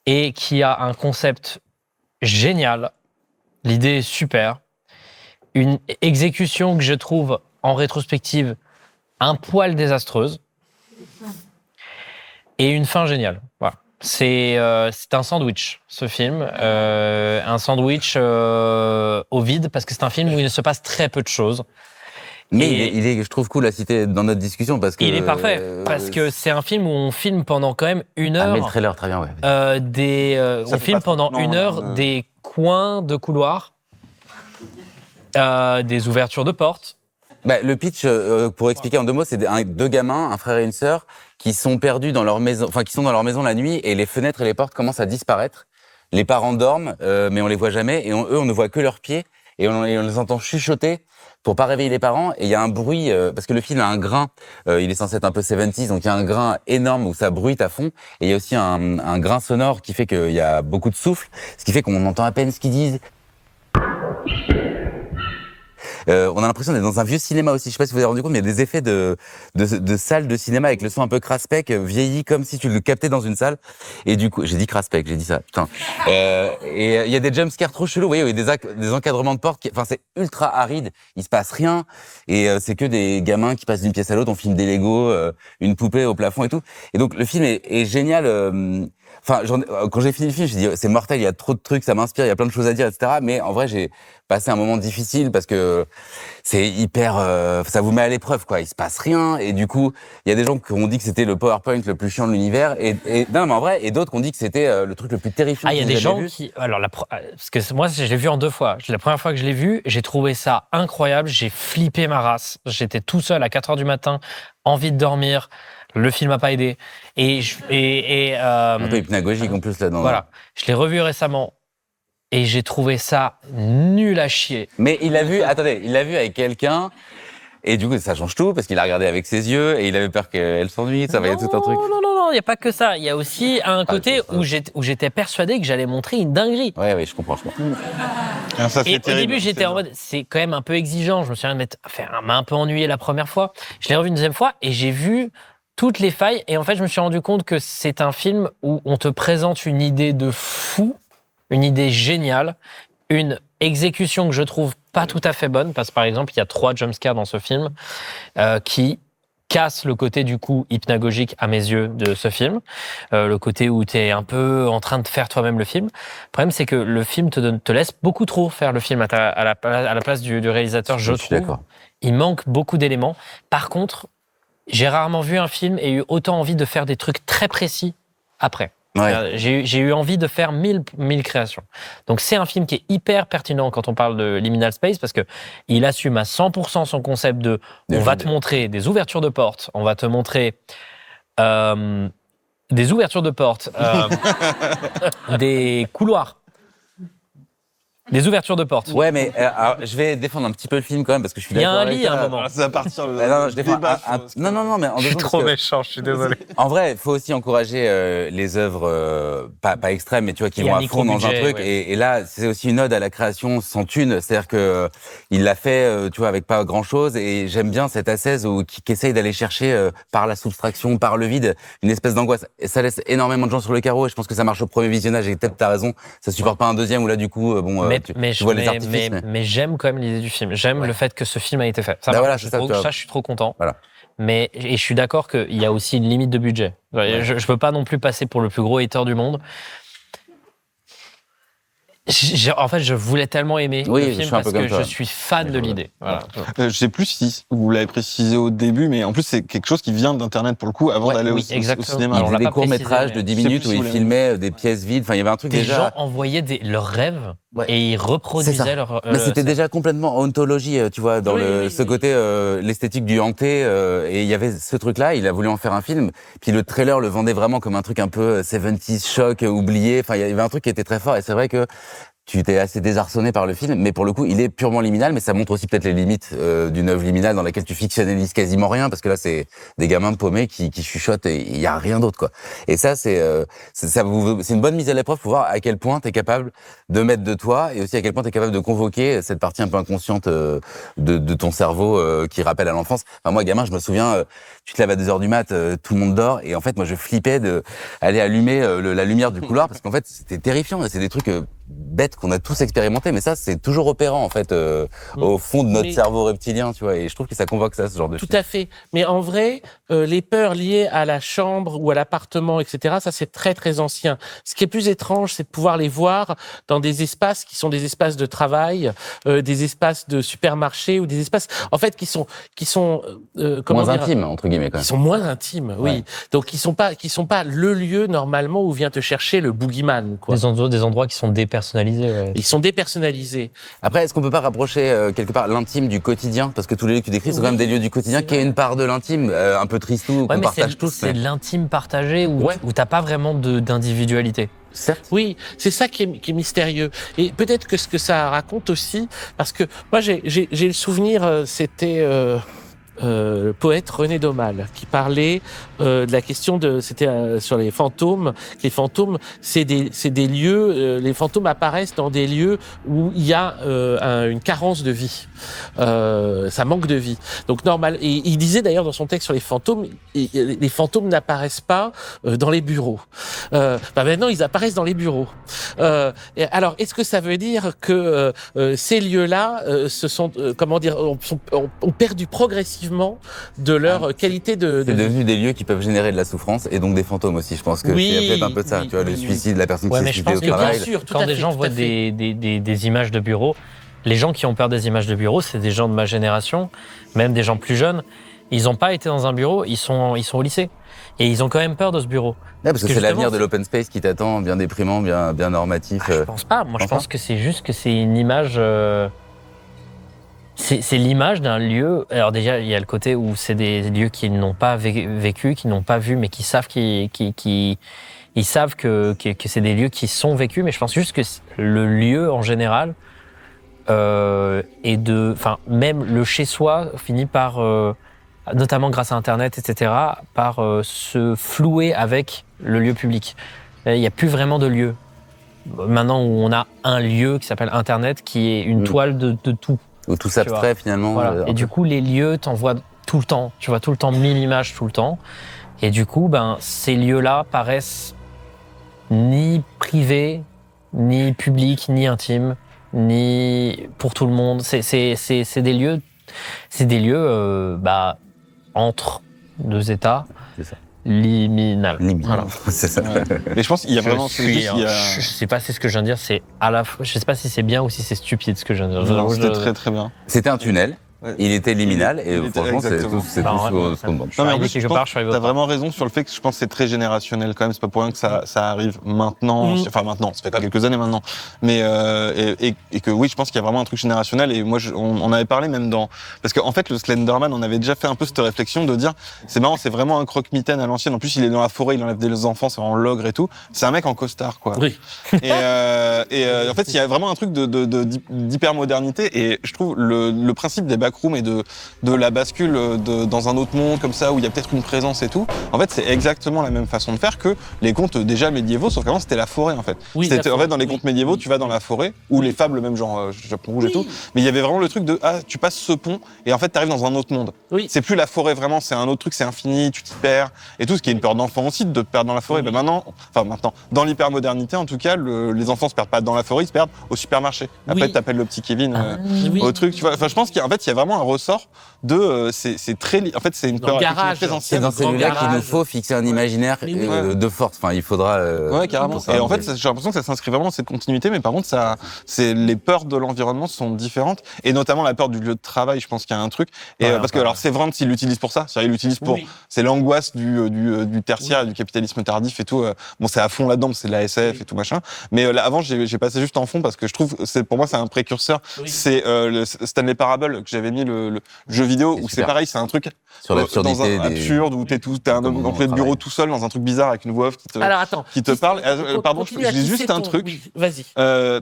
et qui a un concept génial. L'idée est super. Une exécution que je trouve, en rétrospective, un poil désastreuse. Et une fin géniale. Voilà. C'est un sandwich, ce film. Un sandwich au vide, parce que c'est un film où il se passe très peu de choses. Mais il est, je trouve cool à citer dans notre discussion parce que. Il est parfait, parce que c'est un film où on filme pendant quand même 1 heure. Ah, mais le trailer, très bien, ouais. On filme pendant 1 heure des coins de couloirs, des ouvertures de portes. Bah, le pitch, pour expliquer en 2 mots, c'est 2 gamins, un frère et une sœur, qui sont perdus dans leur maison, enfin qui sont dans leur maison la nuit et les fenêtres et les portes commencent à disparaître. Les parents dorment, mais on les voit jamais et eux, on ne voit que leurs pieds et on les entend chuchoter pour pas réveiller les parents. Et il y a un bruit, parce que le film a un grain, il est censé être un peu 70s, donc il y a un grain énorme où ça bruite à fond. Et il y a aussi un grain sonore qui fait qu'il y a beaucoup de souffle, ce qui fait qu'on entend à peine ce qu'ils disent. On a l'impression d'être dans un vieux cinéma aussi. Je sais pas si vous vous avez rendu compte, mais il y a des effets de salle de cinéma avec le son un peu craspec, vieilli comme si tu le captais dans une salle. Et du coup, j'ai dit craspec, j'ai dit ça. Putain. Et il y a des jumpscares trop chelous. Vous voyez, il y a des encadrements de portes. Enfin, c'est ultra aride. Il se passe rien. Et c'est que des gamins qui passent d'une pièce à l'autre. On filme des Legos, une poupée au plafond et tout. Et donc le film est génial. Enfin, quand j'ai fini le film, j'ai dit c'est mortel, il y a trop de trucs, ça m'inspire, il y a plein de choses à dire, etc. Mais en vrai, j'ai passé un moment difficile parce que c'est hyper, ça vous met à l'épreuve, quoi. Il se passe rien et du coup, il y a des gens qui ont dit que c'était le PowerPoint le plus chiant de l'univers non, mais en vrai, et d'autres qui ont dit que c'était le truc le plus terrifiant. Ah, il y a des gens qui, alors parce que moi, je l'ai vu en 2 fois. La première fois que je l'ai vu, j'ai trouvé ça incroyable. J'ai flippé ma race. J'étais tout seul à 4h du matin, envie de dormir. Le film n'a pas aidé. Un peu hypnagogique en plus là-dedans. Voilà. Je l'ai revu récemment et j'ai trouvé ça nul à chier. Mais il l'a vu avec quelqu'un Et du coup, ça change tout parce qu'il a regardé avec ses yeux et il avait peur qu'elle s'ennuie. Ça va être tout un truc. Non, il n'y a pas que ça. Il y a aussi un côté où j'étais persuadé que j'allais montrer une dinguerie. Ouais, je comprends. Ça fait Et au début, j'étais en mode, c'est quand même un peu exigeant. Je me souviens m'a un peu ennuyé la première fois. Je l'ai revu une deuxième fois et j'ai vu toutes les failles. Et en fait, je me suis rendu compte que c'est un film où on te présente une idée de fou, une idée géniale, une exécution que je trouve pas tout à fait bonne, parce que par exemple, il y a 3 jumpscares dans ce film qui cassent le côté du coup hypnagogique à mes yeux de ce film, le côté où tu es un peu en train de faire toi-même le film. Le problème, c'est que le film te laisse beaucoup trop faire le film à la place du réalisateur, je trouve. D'accord. Il manque beaucoup d'éléments. Par contre, j'ai rarement vu un film et eu autant envie de faire des trucs très précis après. Ouais. J'ai eu envie de faire 1000 créations. Donc c'est un film qui est hyper pertinent quand on parle de Liminal Space parce que il assume à 100% son concept de on va te montrer des ouvertures de portes, on va te montrer des ouvertures de portes, des couloirs. Des ouvertures de portes. Ouais, mais alors, je vais défendre un petit peu le film quand même parce que je suis d'accord. Il y a un lit à un moment. Ça va partir le Non, je défends débat. non, mais en Je suis trop méchant, je suis désolé. En vrai, il faut aussi encourager les œuvres pas extrêmes, mais tu vois qui Il y a vont un à fond dans un micro-budget, truc. ouais. Et là, c'est aussi une ode à la création sans thune, c'est-à-dire que il l'a fait, tu vois, avec pas grand-chose. Et j'aime bien cette ascèse qui essaye d'aller chercher par la soustraction, par le vide, une espèce d'angoisse. Et ça laisse énormément de gens sur le carreau. Et je pense que ça marche au premier visionnage. Et peut-être t'as raison, ça supporte pas un deuxième où là du coup, tu vois les artifices. Mais j'aime quand même l'idée du film. J'aime le fait que ce film a été fait. Ça, Bah voilà, je c'est ça, trouve tu vois. ça, je suis trop content. Voilà. Et je suis d'accord qu'il y a aussi une limite de budget. Je peux pas non plus passer pour le plus gros hater du monde. En fait, je voulais tellement aimer Oui, le je film suis un peu parce que comme toi. je suis fan de l'idée. Voilà. Je sais plus si vous l'avez précisé au début, mais en plus c'est quelque chose qui vient d'Internet pour le coup, avant Ouais, d'aller oui, au exactement. cinéma. Il Alors, on faisait l'a des pas courts-métrages précisé, de 10 mais- minutes Je sais où plus il si vous filmait des pièces vides. Enfin, il y avait un truc Des déjà. gens envoyaient leurs rêves et ils C'est reproduisaient ça. leurs. Mais c'était déjà complètement ontologie, tu vois, dans ce côté, l'esthétique du hanté, et il y avait ce truc-là, il a voulu en faire un film, puis le trailer le vendait vraiment comme un truc un peu 70s choc, oublié, enfin, il y avait un truc qui était très fort, et c'est vrai que tu t'es assez désarçonné par le film, mais pour le coup, il est purement liminal, mais ça montre aussi peut-être les limites d'une œuvre liminale dans laquelle tu fictionnalises quasiment rien, parce que là, c'est des gamins paumés qui chuchotent et il y a rien d'autre, quoi. Et ça, c'est une bonne mise à l'épreuve pour voir à quel point t'es capable de mettre de toi et aussi à quel point t'es capable de convoquer cette partie un peu inconsciente de ton cerveau qui rappelle à l'enfance. Enfin, moi, gamin, je me souviens, tu te lèves à 2h du mat, tout le monde dort, et en fait, moi, je flippais aller allumer la lumière du couloir, parce qu'en fait, c'était terrifiant, et c'est des trucs bêtes qu'on a tous expérimenté, mais ça, c'est toujours opérant, en fait, au fond de notre cerveau reptilien, tu vois, et je trouve que ça convoque ça, ce genre de Tout film. à fait. Mais en vrai, les peurs liées à la chambre ou à l'appartement, etc., ça, c'est très, très ancien. Ce qui est plus étrange, c'est de pouvoir les voir dans des espaces qui sont des espaces de travail, des espaces de supermarché ou des espaces, en fait, qui sont comment Moins dire, intime, entre guillemets, quand qui même. sont moins intimes, oui. Ouais. Donc, qui sont pas le lieu, normalement, où vient te chercher le boogeyman, quoi. des endroits qui sont dépersonnalisés. Ouais. Ils sont dépersonnalisés. Après, est-ce qu'on peut pas rapprocher quelque part l'intime du quotidien? Parce que tous les lieux que tu décris sont quand même des lieux du quotidien qui a une part de l'intime, un peu tristou, qu'on mais partage tous. c'est l'intime partagé où t'as pas vraiment d'individualité. Certes. Oui, c'est ça qui est mystérieux. Et peut-être que ce que ça raconte aussi, parce que moi j'ai le souvenir, c'était le poète René Daumal qui parlait de la question c'était sur les fantômes. Les fantômes, c'est des lieux. Les fantômes apparaissent dans des lieux où il y a une carence de vie. Ça manque de vie. Donc normal. Et il disait d'ailleurs dans son texte sur les fantômes n'apparaissent pas dans les bureaux. Maintenant ils apparaissent dans les bureaux. Alors est-ce que ça veut dire que ces lieux-là se sont ont perdu progressivement de leur qualité de C'est vie. devenu des lieux qui peuvent générer de la souffrance et donc des fantômes aussi. Je pense que c'est peut-être un peu de ça. Tu vois, le suicide, la personne qui s'est mais je suicidée pense au que travail. bien sûr, tout quand à des fait, gens tout voient à fait. des images de bureaux, les gens qui ont peur des images de bureaux, c'est des gens de ma génération, même des gens plus jeunes. Ils n'ont pas été dans un bureau, ils sont au lycée. Et ils ont quand même peur de ce bureau. Ouais, parce que c'est justement, l'avenir de l'open space qui t'attend, bien déprimant, bien normatif. Je pense pas. Moi, je pense que c'est juste que c'est une image. C'est l'image d'un lieu. Alors déjà, il y a le côté où c'est des lieux qui n'ont pas vécu, qui n'ont pas vu, mais qui savent ils savent que c'est des lieux qui sont vécus. Mais je pense juste que le lieu en général et même le chez-soi finit par, notamment grâce à Internet, etc., par se flouer avec le lieu public. Il n'y a plus vraiment de lieu. Maintenant où on a un lieu qui s'appelle Internet, qui est une toile de tout. Où tout s'abstrait finalement. Voilà. Et du coup, les lieux, t'en vois tout le temps. Tu vois tout le temps 1000 images tout le temps. Et du coup, ces lieux-là paraissent ni privés, ni publics, ni intimes, ni pour tout le monde. C'est des lieux, entre deux États. C'est ça. Liminal. Voilà. C'est ça. Ouais. Mais je pense qu'il y a vraiment... Je sais pas si ce que je viens de dire, c'est à la fois... Je sais pas si c'est bien ou si c'est stupide ce que je viens de dire. Non, c'était très très bien. C'était un tunnel. Ouais. Il était liminal et franchement, c'est exactement. tout ce qu'on demande. Non, mais en plus, t'as vraiment raison sur le fait que je pense que c'est très générationnel quand même. C'est pas pour rien que ça arrive maintenant. Enfin, maintenant, ça fait pas quelques années maintenant. Mais, et que oui, je pense qu'il y a vraiment un truc générationnel. Et moi, on avait parlé même parce qu'en fait, le Slenderman, on avait déjà fait un peu cette réflexion de dire, c'est marrant, c'est vraiment un croque-mitaine à l'ancienne. En plus, il est dans la forêt, il enlève des enfants, c'est vraiment l'ogre et tout. C'est un mec en costard, quoi. Oui. Et en fait, il y a vraiment un truc d'hyper-modernité. Et je trouve le principe des backrooms et de la bascule dans un autre monde comme ça où il y a peut-être une présence et tout. En fait, c'est exactement la même façon de faire que les contes déjà médiévaux, sauf qu'avant c'était la forêt en fait. Oui, en fait, dans les contes médiévaux, tu vas dans la forêt ou les fables même genre Japon rouge et tout. Mais il y avait vraiment le truc de tu passes ce pont et en fait t'arrives dans un autre monde. Oui. C'est plus la forêt vraiment, c'est un autre truc, c'est infini, tu t'y perds et tout. Ce qui est une peur d'enfant aussi de te perdre dans la forêt. Ben maintenant, dans l'hypermodernité en tout cas, les enfants se perdent pas dans la forêt, ils se perdent au supermarché. Après t'appelles le petit Kevin au truc. Tu vois. Enfin, je pense qu'en fait il y a vraiment un ressort de c'est très en fait c'est une peur très ancienne. C'est dans celui-là qu'il nous faut fixer un imaginaire de force. Enfin, il faudra. Ouais, carrément. Et en fait, j'ai l'impression que ça s'inscrit vraiment dans cette continuité, mais par contre, les peurs de l'environnement sont différentes, et notamment la peur du lieu de travail. Je pense qu'il y a un truc. Et parce que alors, c'est vraiment s'il l'utilise pour ça, c'est-à-dire il l'utilise pour, c'est l'angoisse du tertiaire, du capitalisme tardif et tout. Bon, c'est à fond là-dedans, c'est de la SF et tout machin. Mais là, avant, j'ai passé juste en fond parce que je trouve, pour moi, c'est un précurseur. C'est le Stanley Parable que j'avais mis le jeu vidéo où c'est pareil, c'est un truc sur l'absurdité absurde où t'es un employé de bureau tout seul dans un truc bizarre avec une voix off qui te parle. Pardon, je dis juste un truc. Oui, vas-y.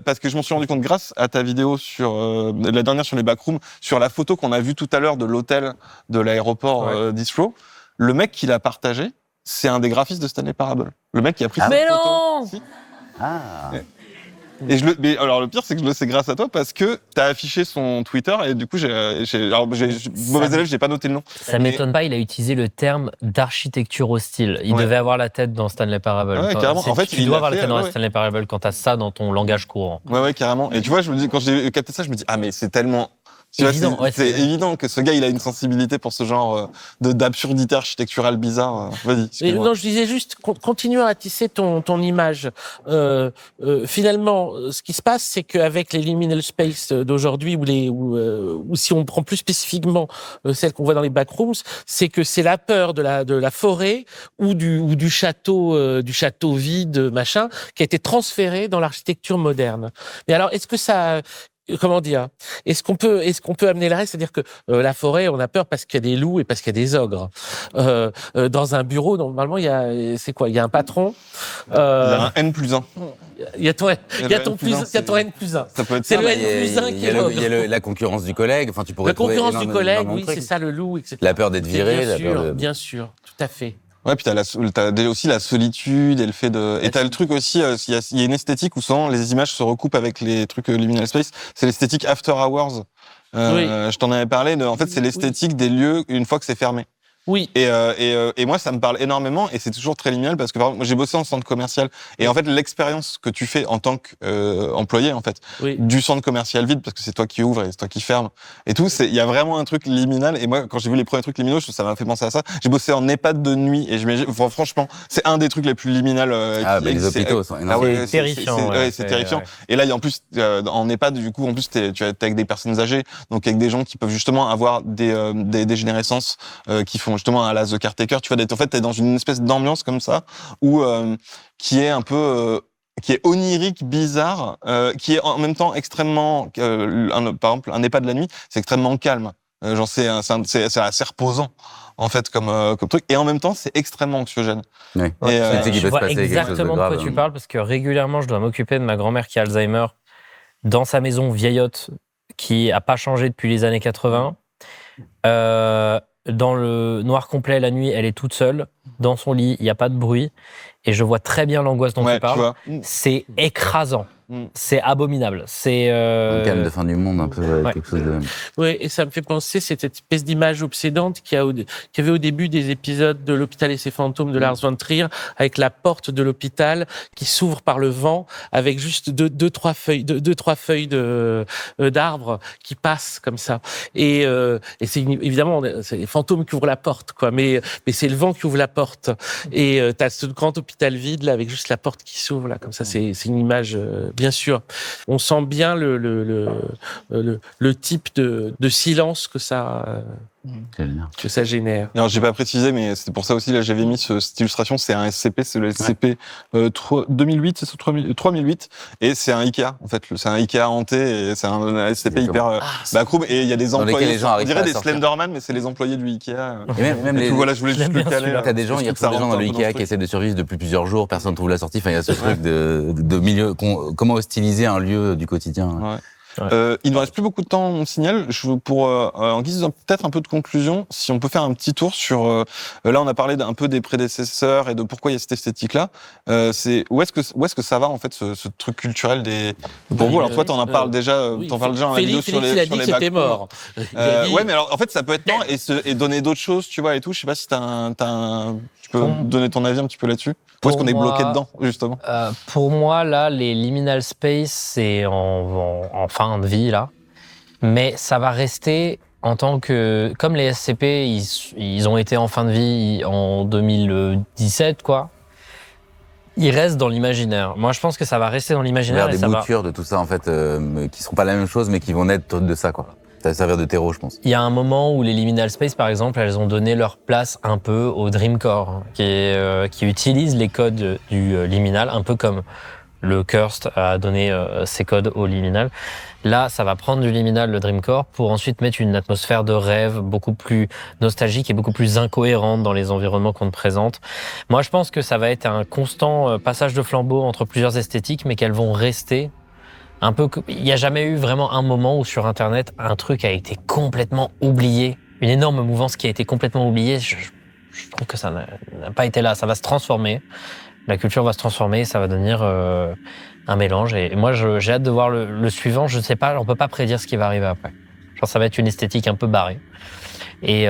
Parce que je m'en suis rendu compte grâce à ta vidéo sur la dernière sur les backrooms, sur la photo qu'on a vue tout à l'heure de l'hôtel de l'aéroport d'Heathrow. Le mec qui l'a partagé, c'est un des graphistes de Stanley Parable. Le mec qui a pris cette photo. Non si. Et mais alors le pire c'est que je le sais grâce à toi parce que t'as affiché son Twitter et du coup mauvais élève, j'ai pas noté le nom. Ça m'étonne pas, il a utilisé le terme d'architecture hostile. Il devait avoir la tête dans Stanley Parable. Ouais, carrément. En fait, tu dois avoir la tête dans Stanley Parable quand t'as ça dans ton langage courant. Ouais, carrément. Et tu vois, je me dis, quand j'ai capté ça, je me dis mais c'est tellement évident, c'est évident que ce gars, il a une sensibilité pour ce genre d'absurdité architecturale bizarre. Vas-y. Non, je disais juste, continue à tisser ton image. Finalement, ce qui se passe, c'est qu'avec les liminal space d'aujourd'hui, ou si on prend plus spécifiquement celles qu'on voit dans les backrooms, c'est que c'est la peur de la forêt ou du château vide, machin, qui a été transférée dans l'architecture moderne. Mais alors, est-ce que ça comment dire? Est-ce qu'on peut amener le reste? C'est-à-dire que la forêt, on a peur parce qu'il y a des loups et parce qu'il y a des ogres. Dans un bureau, normalement, il y a un patron. Il y a un N+1. Il y a ton N+1. Ça peut être c'est le N+1 qui est l'ogre. Il y a la concurrence du collègue. Enfin, tu pourrais la concurrence du collègue, oui, c'est ça le loup, etc. La peur d'être viré. Bien sûr, tout à fait. Ouais, puis t'as aussi la solitude et le fait de... Et t'as le truc aussi, il y a une esthétique où souvent les images se recoupent avec les trucs liminal space. C'est l'esthétique after hours. Je t'en avais parlé. En fait, c'est l'esthétique des lieux une fois que c'est fermé. Oui. Et moi, ça me parle énormément et c'est toujours très liminal parce que par exemple, moi, j'ai bossé en centre commercial et en fait, l'expérience que tu fais en tant qu'employé, en fait, du centre commercial vide parce que c'est toi qui ouvre et c'est toi qui ferme et tout, il y a vraiment un truc liminal. Et moi, quand j'ai vu les premiers trucs liminaux, ça m'a fait penser à ça. J'ai bossé en EHPAD de nuit et franchement, c'est un des trucs les plus liminal. Les hôpitaux sont énormes. C'est terrifiant. C'est terrifiant. Et là, en plus, en EHPAD, du coup, en plus, tu es avec des personnes âgées, donc avec des gens qui peuvent justement avoir des dégénérescences qui font justement à la The Caretaker, tu vois, en fait, t'es dans une espèce d'ambiance comme ça, où, qui est un peu, qui est onirique, bizarre, qui est en même temps extrêmement, par exemple, un EHPAD de la nuit, c'est extrêmement calme. Genre, c'est assez reposant, en fait, comme truc. Et en même temps, c'est extrêmement anxiogène. Oui. Je vois exactement de quoi tu parles, parce que régulièrement, je dois m'occuper de ma grand-mère qui a Alzheimer dans sa maison vieillotte qui a pas changé depuis les années 80. Dans le noir complet, la nuit, elle est toute seule. Dans son lit, il n'y a pas de bruit. Et je vois très bien l'angoisse dont tu parles. C'est écrasant. C'est abominable. C'est un calme de fin du monde, un peu quelque chose de... Oui, et ça me fait penser cette espèce d'image obsédante qu'il y avait au début des épisodes de L'Hôpital et ses fantômes de Lars von Trier, avec la porte de l'hôpital qui s'ouvre par le vent, avec juste deux, trois feuilles d'arbres qui passent comme ça. Et c'est évidemment c'est les fantômes qui ouvrent la porte, quoi. Mais c'est le vent qui ouvre la porte. Et t'as ce grand hôpital vide là, avec juste la porte qui s'ouvre là, comme ça. C'est une image. Bien sûr, on sent bien le type de silence que ça génère. Alors, j'ai pas précisé, mais c'est pour ça aussi, là, j'avais mis cette illustration, c'est un SCP, c'est le SCP 2008, c'est 3008, et c'est un Ikea, en fait. C'est un Ikea hanté, et c'est un SCP hyper backroom, et il y a des employés, les gens on dirait des Slenderman, mais c'est les employés du Ikea. Et même les... Voilà, je voulais juste le caler. T'as des gens, il y a des gens dans le Ikea qui essaient de survivre depuis plusieurs jours, personne ne trouve la sortie, enfin, il y a ce truc de milieu, comment hostiliser un lieu du quotidien. Ouais. Il ne reste plus beaucoup de temps, on signale. Pour en guise peut-être un peu de conclusion, si on peut faire un petit tour sur. Là, on a parlé un peu des prédécesseurs et de pourquoi il y a cette esthétique-là. C'est où est-ce que ça va en fait ce truc culturel des. Pour vous, alors toi, t'en parles déjà. T'en parles déjà dans la vidéo sur les. Il a dit que c'était mort. Ouais, mais alors en fait, ça peut être mort et donner d'autres choses, tu vois et tout. Je sais pas si tu peux donner ton avis un petit peu là-dessus. Où est-ce qu'on est bloqué dedans, justement? Pour moi, là, les liminal space, c'est en fin de vie, là. Mais ça va rester en tant que... Comme les SCP, ils ont été en fin de vie en 2017, quoi. Ils restent dans l'imaginaire. Moi, je pense que ça va rester dans l'imaginaire. Des boutures de tout ça, en fait, qui seront pas la même chose, mais qui vont naître de ça, quoi. Ça va servir de terreau, je pense. Il y a un moment où les liminal space, par exemple, elles ont donné leur place un peu au Dreamcore, qui utilise les codes du liminal, un peu comme le Cursed a donné ses codes au liminal. Là, ça va prendre du liminal, le Dreamcore, pour ensuite mettre une atmosphère de rêve beaucoup plus nostalgique et beaucoup plus incohérente dans les environnements qu'on te présente. Moi, je pense que ça va être un constant passage de flambeau entre plusieurs esthétiques, mais qu'elles vont rester un peu. Il n'y a jamais eu vraiment un moment où sur Internet, un truc a été complètement oublié. Une énorme mouvance qui a été complètement oubliée. Je trouve que ça n'a pas été là. Ça va se transformer. La culture va se transformer. Ça va devenir un mélange. Et moi, j'ai hâte de voir le suivant. Je ne sais pas, on ne peut pas prédire ce qui va arriver après. Genre, ça va être une esthétique un peu barrée. Et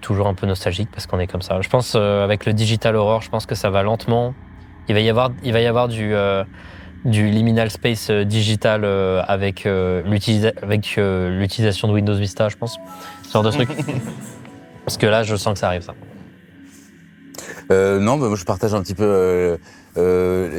toujours un peu nostalgique parce qu'on est comme ça. Je pense, avec le digital horror, je pense que ça va lentement. Il va y avoir du liminal space digital avec l'utilisation de Windows Vista, je pense. Ce genre de truc. Parce que là, je sens que ça arrive, ça. Non, moi je partage un petit peu.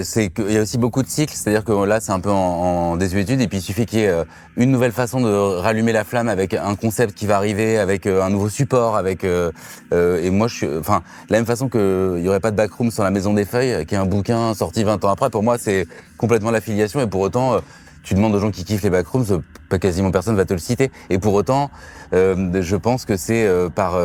C'est qu'il y a aussi beaucoup de cycles, c'est-à-dire que là c'est un peu en désuétude et puis il suffit qu'il y ait une nouvelle façon de rallumer la flamme avec un concept qui va arriver, avec un nouveau support, avec et moi de la même façon qu'il y aurait pas de backroom sur la Maison des Feuilles, qui est un bouquin sorti 20 ans après. Pour moi c'est complètement l'affiliation et pour autant tu demandes aux gens qui kiffent les backrooms, pas quasiment personne va te le citer. Et pour autant, je pense que c'est par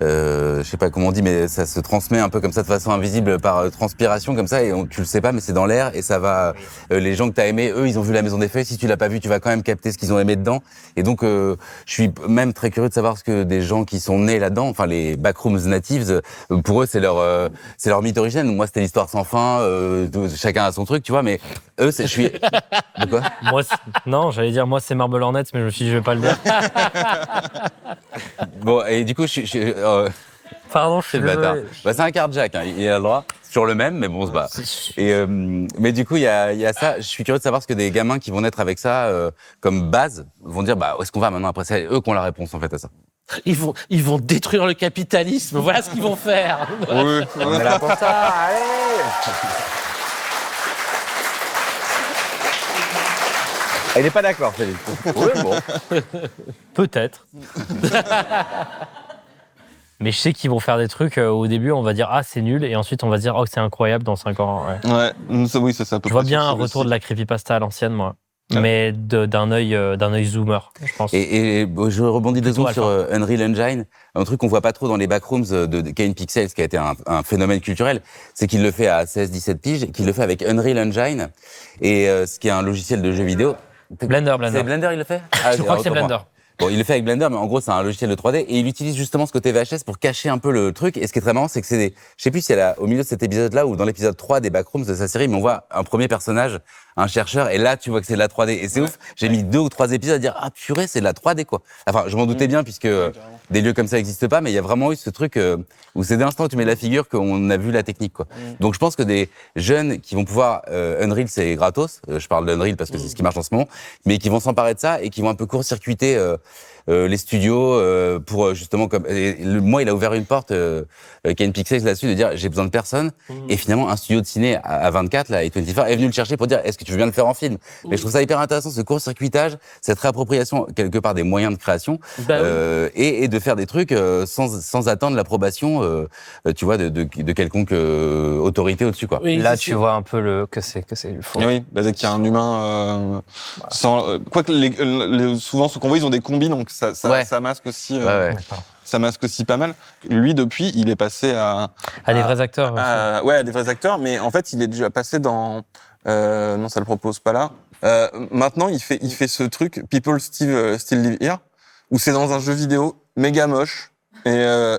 je sais pas comment on dit, mais ça se transmet un peu comme ça de façon invisible par transpiration comme ça et tu le sais pas, mais c'est dans l'air et ça va. Les gens que t'as aimés, eux, ils ont vu la Maison des Feuilles. Si tu l'as pas vu, tu vas quand même capter ce qu'ils ont aimé dedans. Et donc, je suis même très curieux de savoir ce que des gens qui sont nés là-dedans, enfin les backrooms natives, pour eux c'est leur mythe originel. Moi, c'était l'histoire sans fin. Chacun a son truc, tu vois. Mais eux, je suis. De quoi? Moi, non, j'allais dire moi c'est Marble Hornets, mais je me suis dit je vais pas le dire. Bon, et du coup, Pardon, je suis le bâtard. Bah, c'est un carjack, hein. Il a le droit. C'est toujours le même, mais bon, on se bat. Et, mais du coup, il y a ça. Je suis curieux de savoir ce que des gamins qui vont naître avec ça, comme base, vont dire, bah, où est-ce qu'on va maintenant après? C'est eux qui ont la réponse, en fait, à ça. Ils vont détruire le capitalisme. Voilà ce qu'ils vont faire. Oui. On est là pour ça. Allez! Il n'est pas d'accord, Félix. Oui, bon. Peut-être. Mais je sais qu'ils vont faire des trucs, au début, on va dire « Ah, c'est nul », et ensuite, on va dire « Oh, c'est incroyable dans 5 ans. » Ouais, oui, c'est ça. Je vois bien un retour de la creepypasta à l'ancienne, moi. Ouais. Mais d'un œil zoomer, je pense. Et je rebondis 2 secondes sur Unreal Engine. Un truc qu'on voit pas trop dans les backrooms de Kane Pixels, qui a été un phénomène culturel, c'est qu'il le fait à 16-17 piges, qu'il le fait avec Unreal Engine, et ce qui est un logiciel de jeu vidéo. Blender. C'est Blender, il le fait Je crois que c'est Blender. Bon, il le fait avec Blender, mais en gros, c'est un logiciel de 3D et il utilise justement ce côté VHS pour cacher un peu le truc. Et ce qui est très marrant, c'est que je sais plus si au milieu de cet épisode-là ou dans l'épisode 3 des Backrooms de sa série, mais on voit un premier personnage, un chercheur, et là, tu vois que c'est de la 3D. Et c'est ouf. J'ai mis 2 ou 3 épisodes à dire, ah purée, c'est de la 3D, quoi. Enfin, je m'en doutais bien puisque des lieux comme ça n'existent pas, mais il y a vraiment eu ce truc où c'est dès l'instant où tu mets la figure qu'on a vu la technique, quoi. Donc, je pense que des jeunes qui vont pouvoir, Unreal, c'est gratos. Je parle d'Unreal parce que c'est ce qui marche en ce moment, mais qui vont s'emparer de ça et qui vont un peu court-circuiter les studios pour justement moi il a ouvert une porte Ken Pixels là-dessus de dire j'ai besoin de personne et finalement un studio de ciné à 24 là et 24 est venu le chercher pour dire est-ce que tu veux bien le faire en film. Mais je trouve ça hyper intéressant ce court-circuitage, cette réappropriation quelque part des moyens de création et de faire des trucs sans attendre l'approbation tu vois de quelconque autorité au-dessus quoi. Oui, là tu vois un peu que c'est le fond. Oui, c'est qu'il y a un humain sans quoique souvent ceux qu'on voit ils ont des combis donc ça masque aussi ça masque aussi pas mal. Lui depuis il est passé à des vrais acteurs. À des vrais acteurs, mais en fait il est déjà passé dans non ça le propose pas là. Maintenant il fait ce truc People Still Live Here où c'est dans un jeu vidéo méga moche et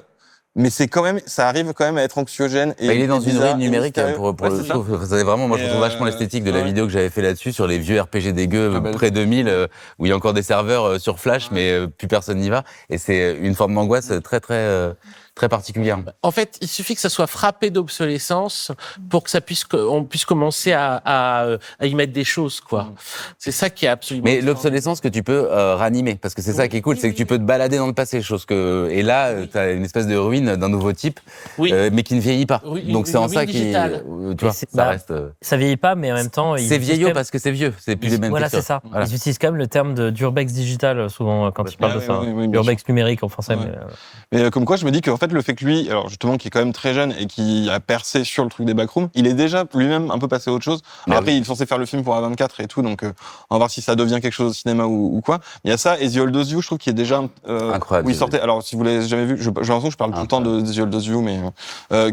mais c'est quand même, ça arrive quand même à être anxiogène. Et il est dans une ruine numérique pour ouais, le coup. C'est vraiment, moi je trouve vachement l'esthétique de la vidéo que j'avais fait là-dessus sur les vieux RPG dégueux près 2000 où il y a encore des serveurs sur Flash mais plus personne n'y va. Et c'est une forme d'angoisse très particulière. En fait, il suffit que ça soit frappé d'obsolescence pour que on puisse commencer à y mettre des choses, quoi. C'est ça qui est absolument. Mais l'obsolescence que tu peux ranimer, parce que c'est ça qui est cool, c'est que tu peux te balader dans le passé, et là, t'as une espèce de ruine d'un nouveau type, mais qui ne vieillit pas. Donc c'est en ça qui, tu vois, ça reste. Ça vieillit pas, mais en même temps, c'est vieillot parce que c'est vieux, c'est plus les mêmes. Voilà, c'est ça. Voilà. Ils utilisent quand même le terme d'urbex digital souvent quand ils parlent de ça. Urbex numérique en français. Mais comme quoi, je me dis qu'en fait, le fait que lui, alors justement, qui est quand même très jeune et qui a percé sur le truc des backrooms, il est déjà lui-même un peu passé à autre chose. Alors après, il est censé faire le film pour A24 et tout, donc on va voir si ça devient quelque chose au cinéma ou quoi. Il y a ça, et The Old You, je trouve qu'il est déjà incroyable. Où il sortait. Alors si vous l'avez jamais vu, j'ai l'impression que je parle tout le temps de The Old You, mais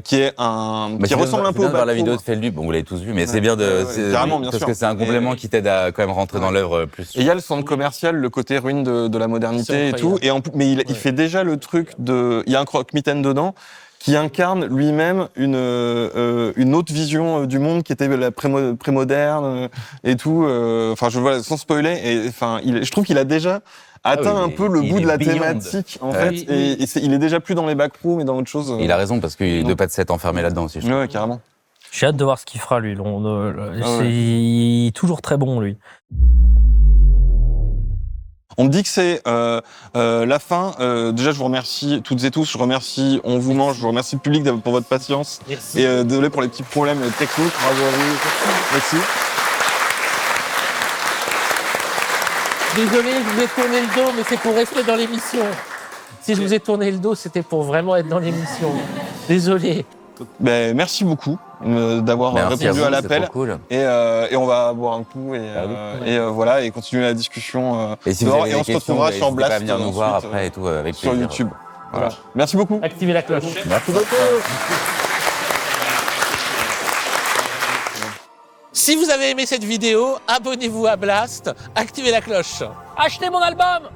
qui est qui ressemble un peu au voir la vidéo de Feldu. Bon, vous l'avez tous vu, mais c'est bien carrément, bien parce sûr. que c'est un complément qui t'aide à quand même rentrer dans l'œuvre plus. Et il y a le centre commercial, le côté ruine de la modernité et tout. Et mais il fait déjà le truc il y a un croque-mitaine dedans qui incarne lui-même une autre vision du monde qui était la prémoderne et tout. Enfin, je vois sans spoiler. Et enfin, je trouve qu'il a déjà atteint un peu le bout de la thématique en fait. Et il est déjà plus dans les backrooms et dans autre chose. Il a raison parce qu'il est 2 pas de 7 enfermé là-dedans aussi. Ouais, carrément. J'ai hâte de voir ce qu'il fera lui. Il est toujours très bon lui. On me dit que c'est la fin. Déjà, je vous remercie toutes et tous. Je remercie On vous mange. Je vous remercie le public pour votre patience. Merci. Et désolé pour les petits problèmes techniques. Bravo à vous. Merci. Désolé, je vous ai tourné le dos, mais c'est pour rester dans l'émission. Si je vous ai tourné le dos, c'était pour vraiment être dans l'émission. Désolé. Ben, merci beaucoup d'avoir répondu à l'appel. Cool. Et on va boire un coup et voilà et continuer la discussion. Et si vous avez on se retrouvera sur Blast. Pas venir nous voir après et tout avec sur plaisir. YouTube. Voilà. Merci beaucoup. Activez la cloche. Merci beaucoup. Si vous avez aimé cette vidéo, abonnez-vous à Blast, activez la cloche. Achetez mon album!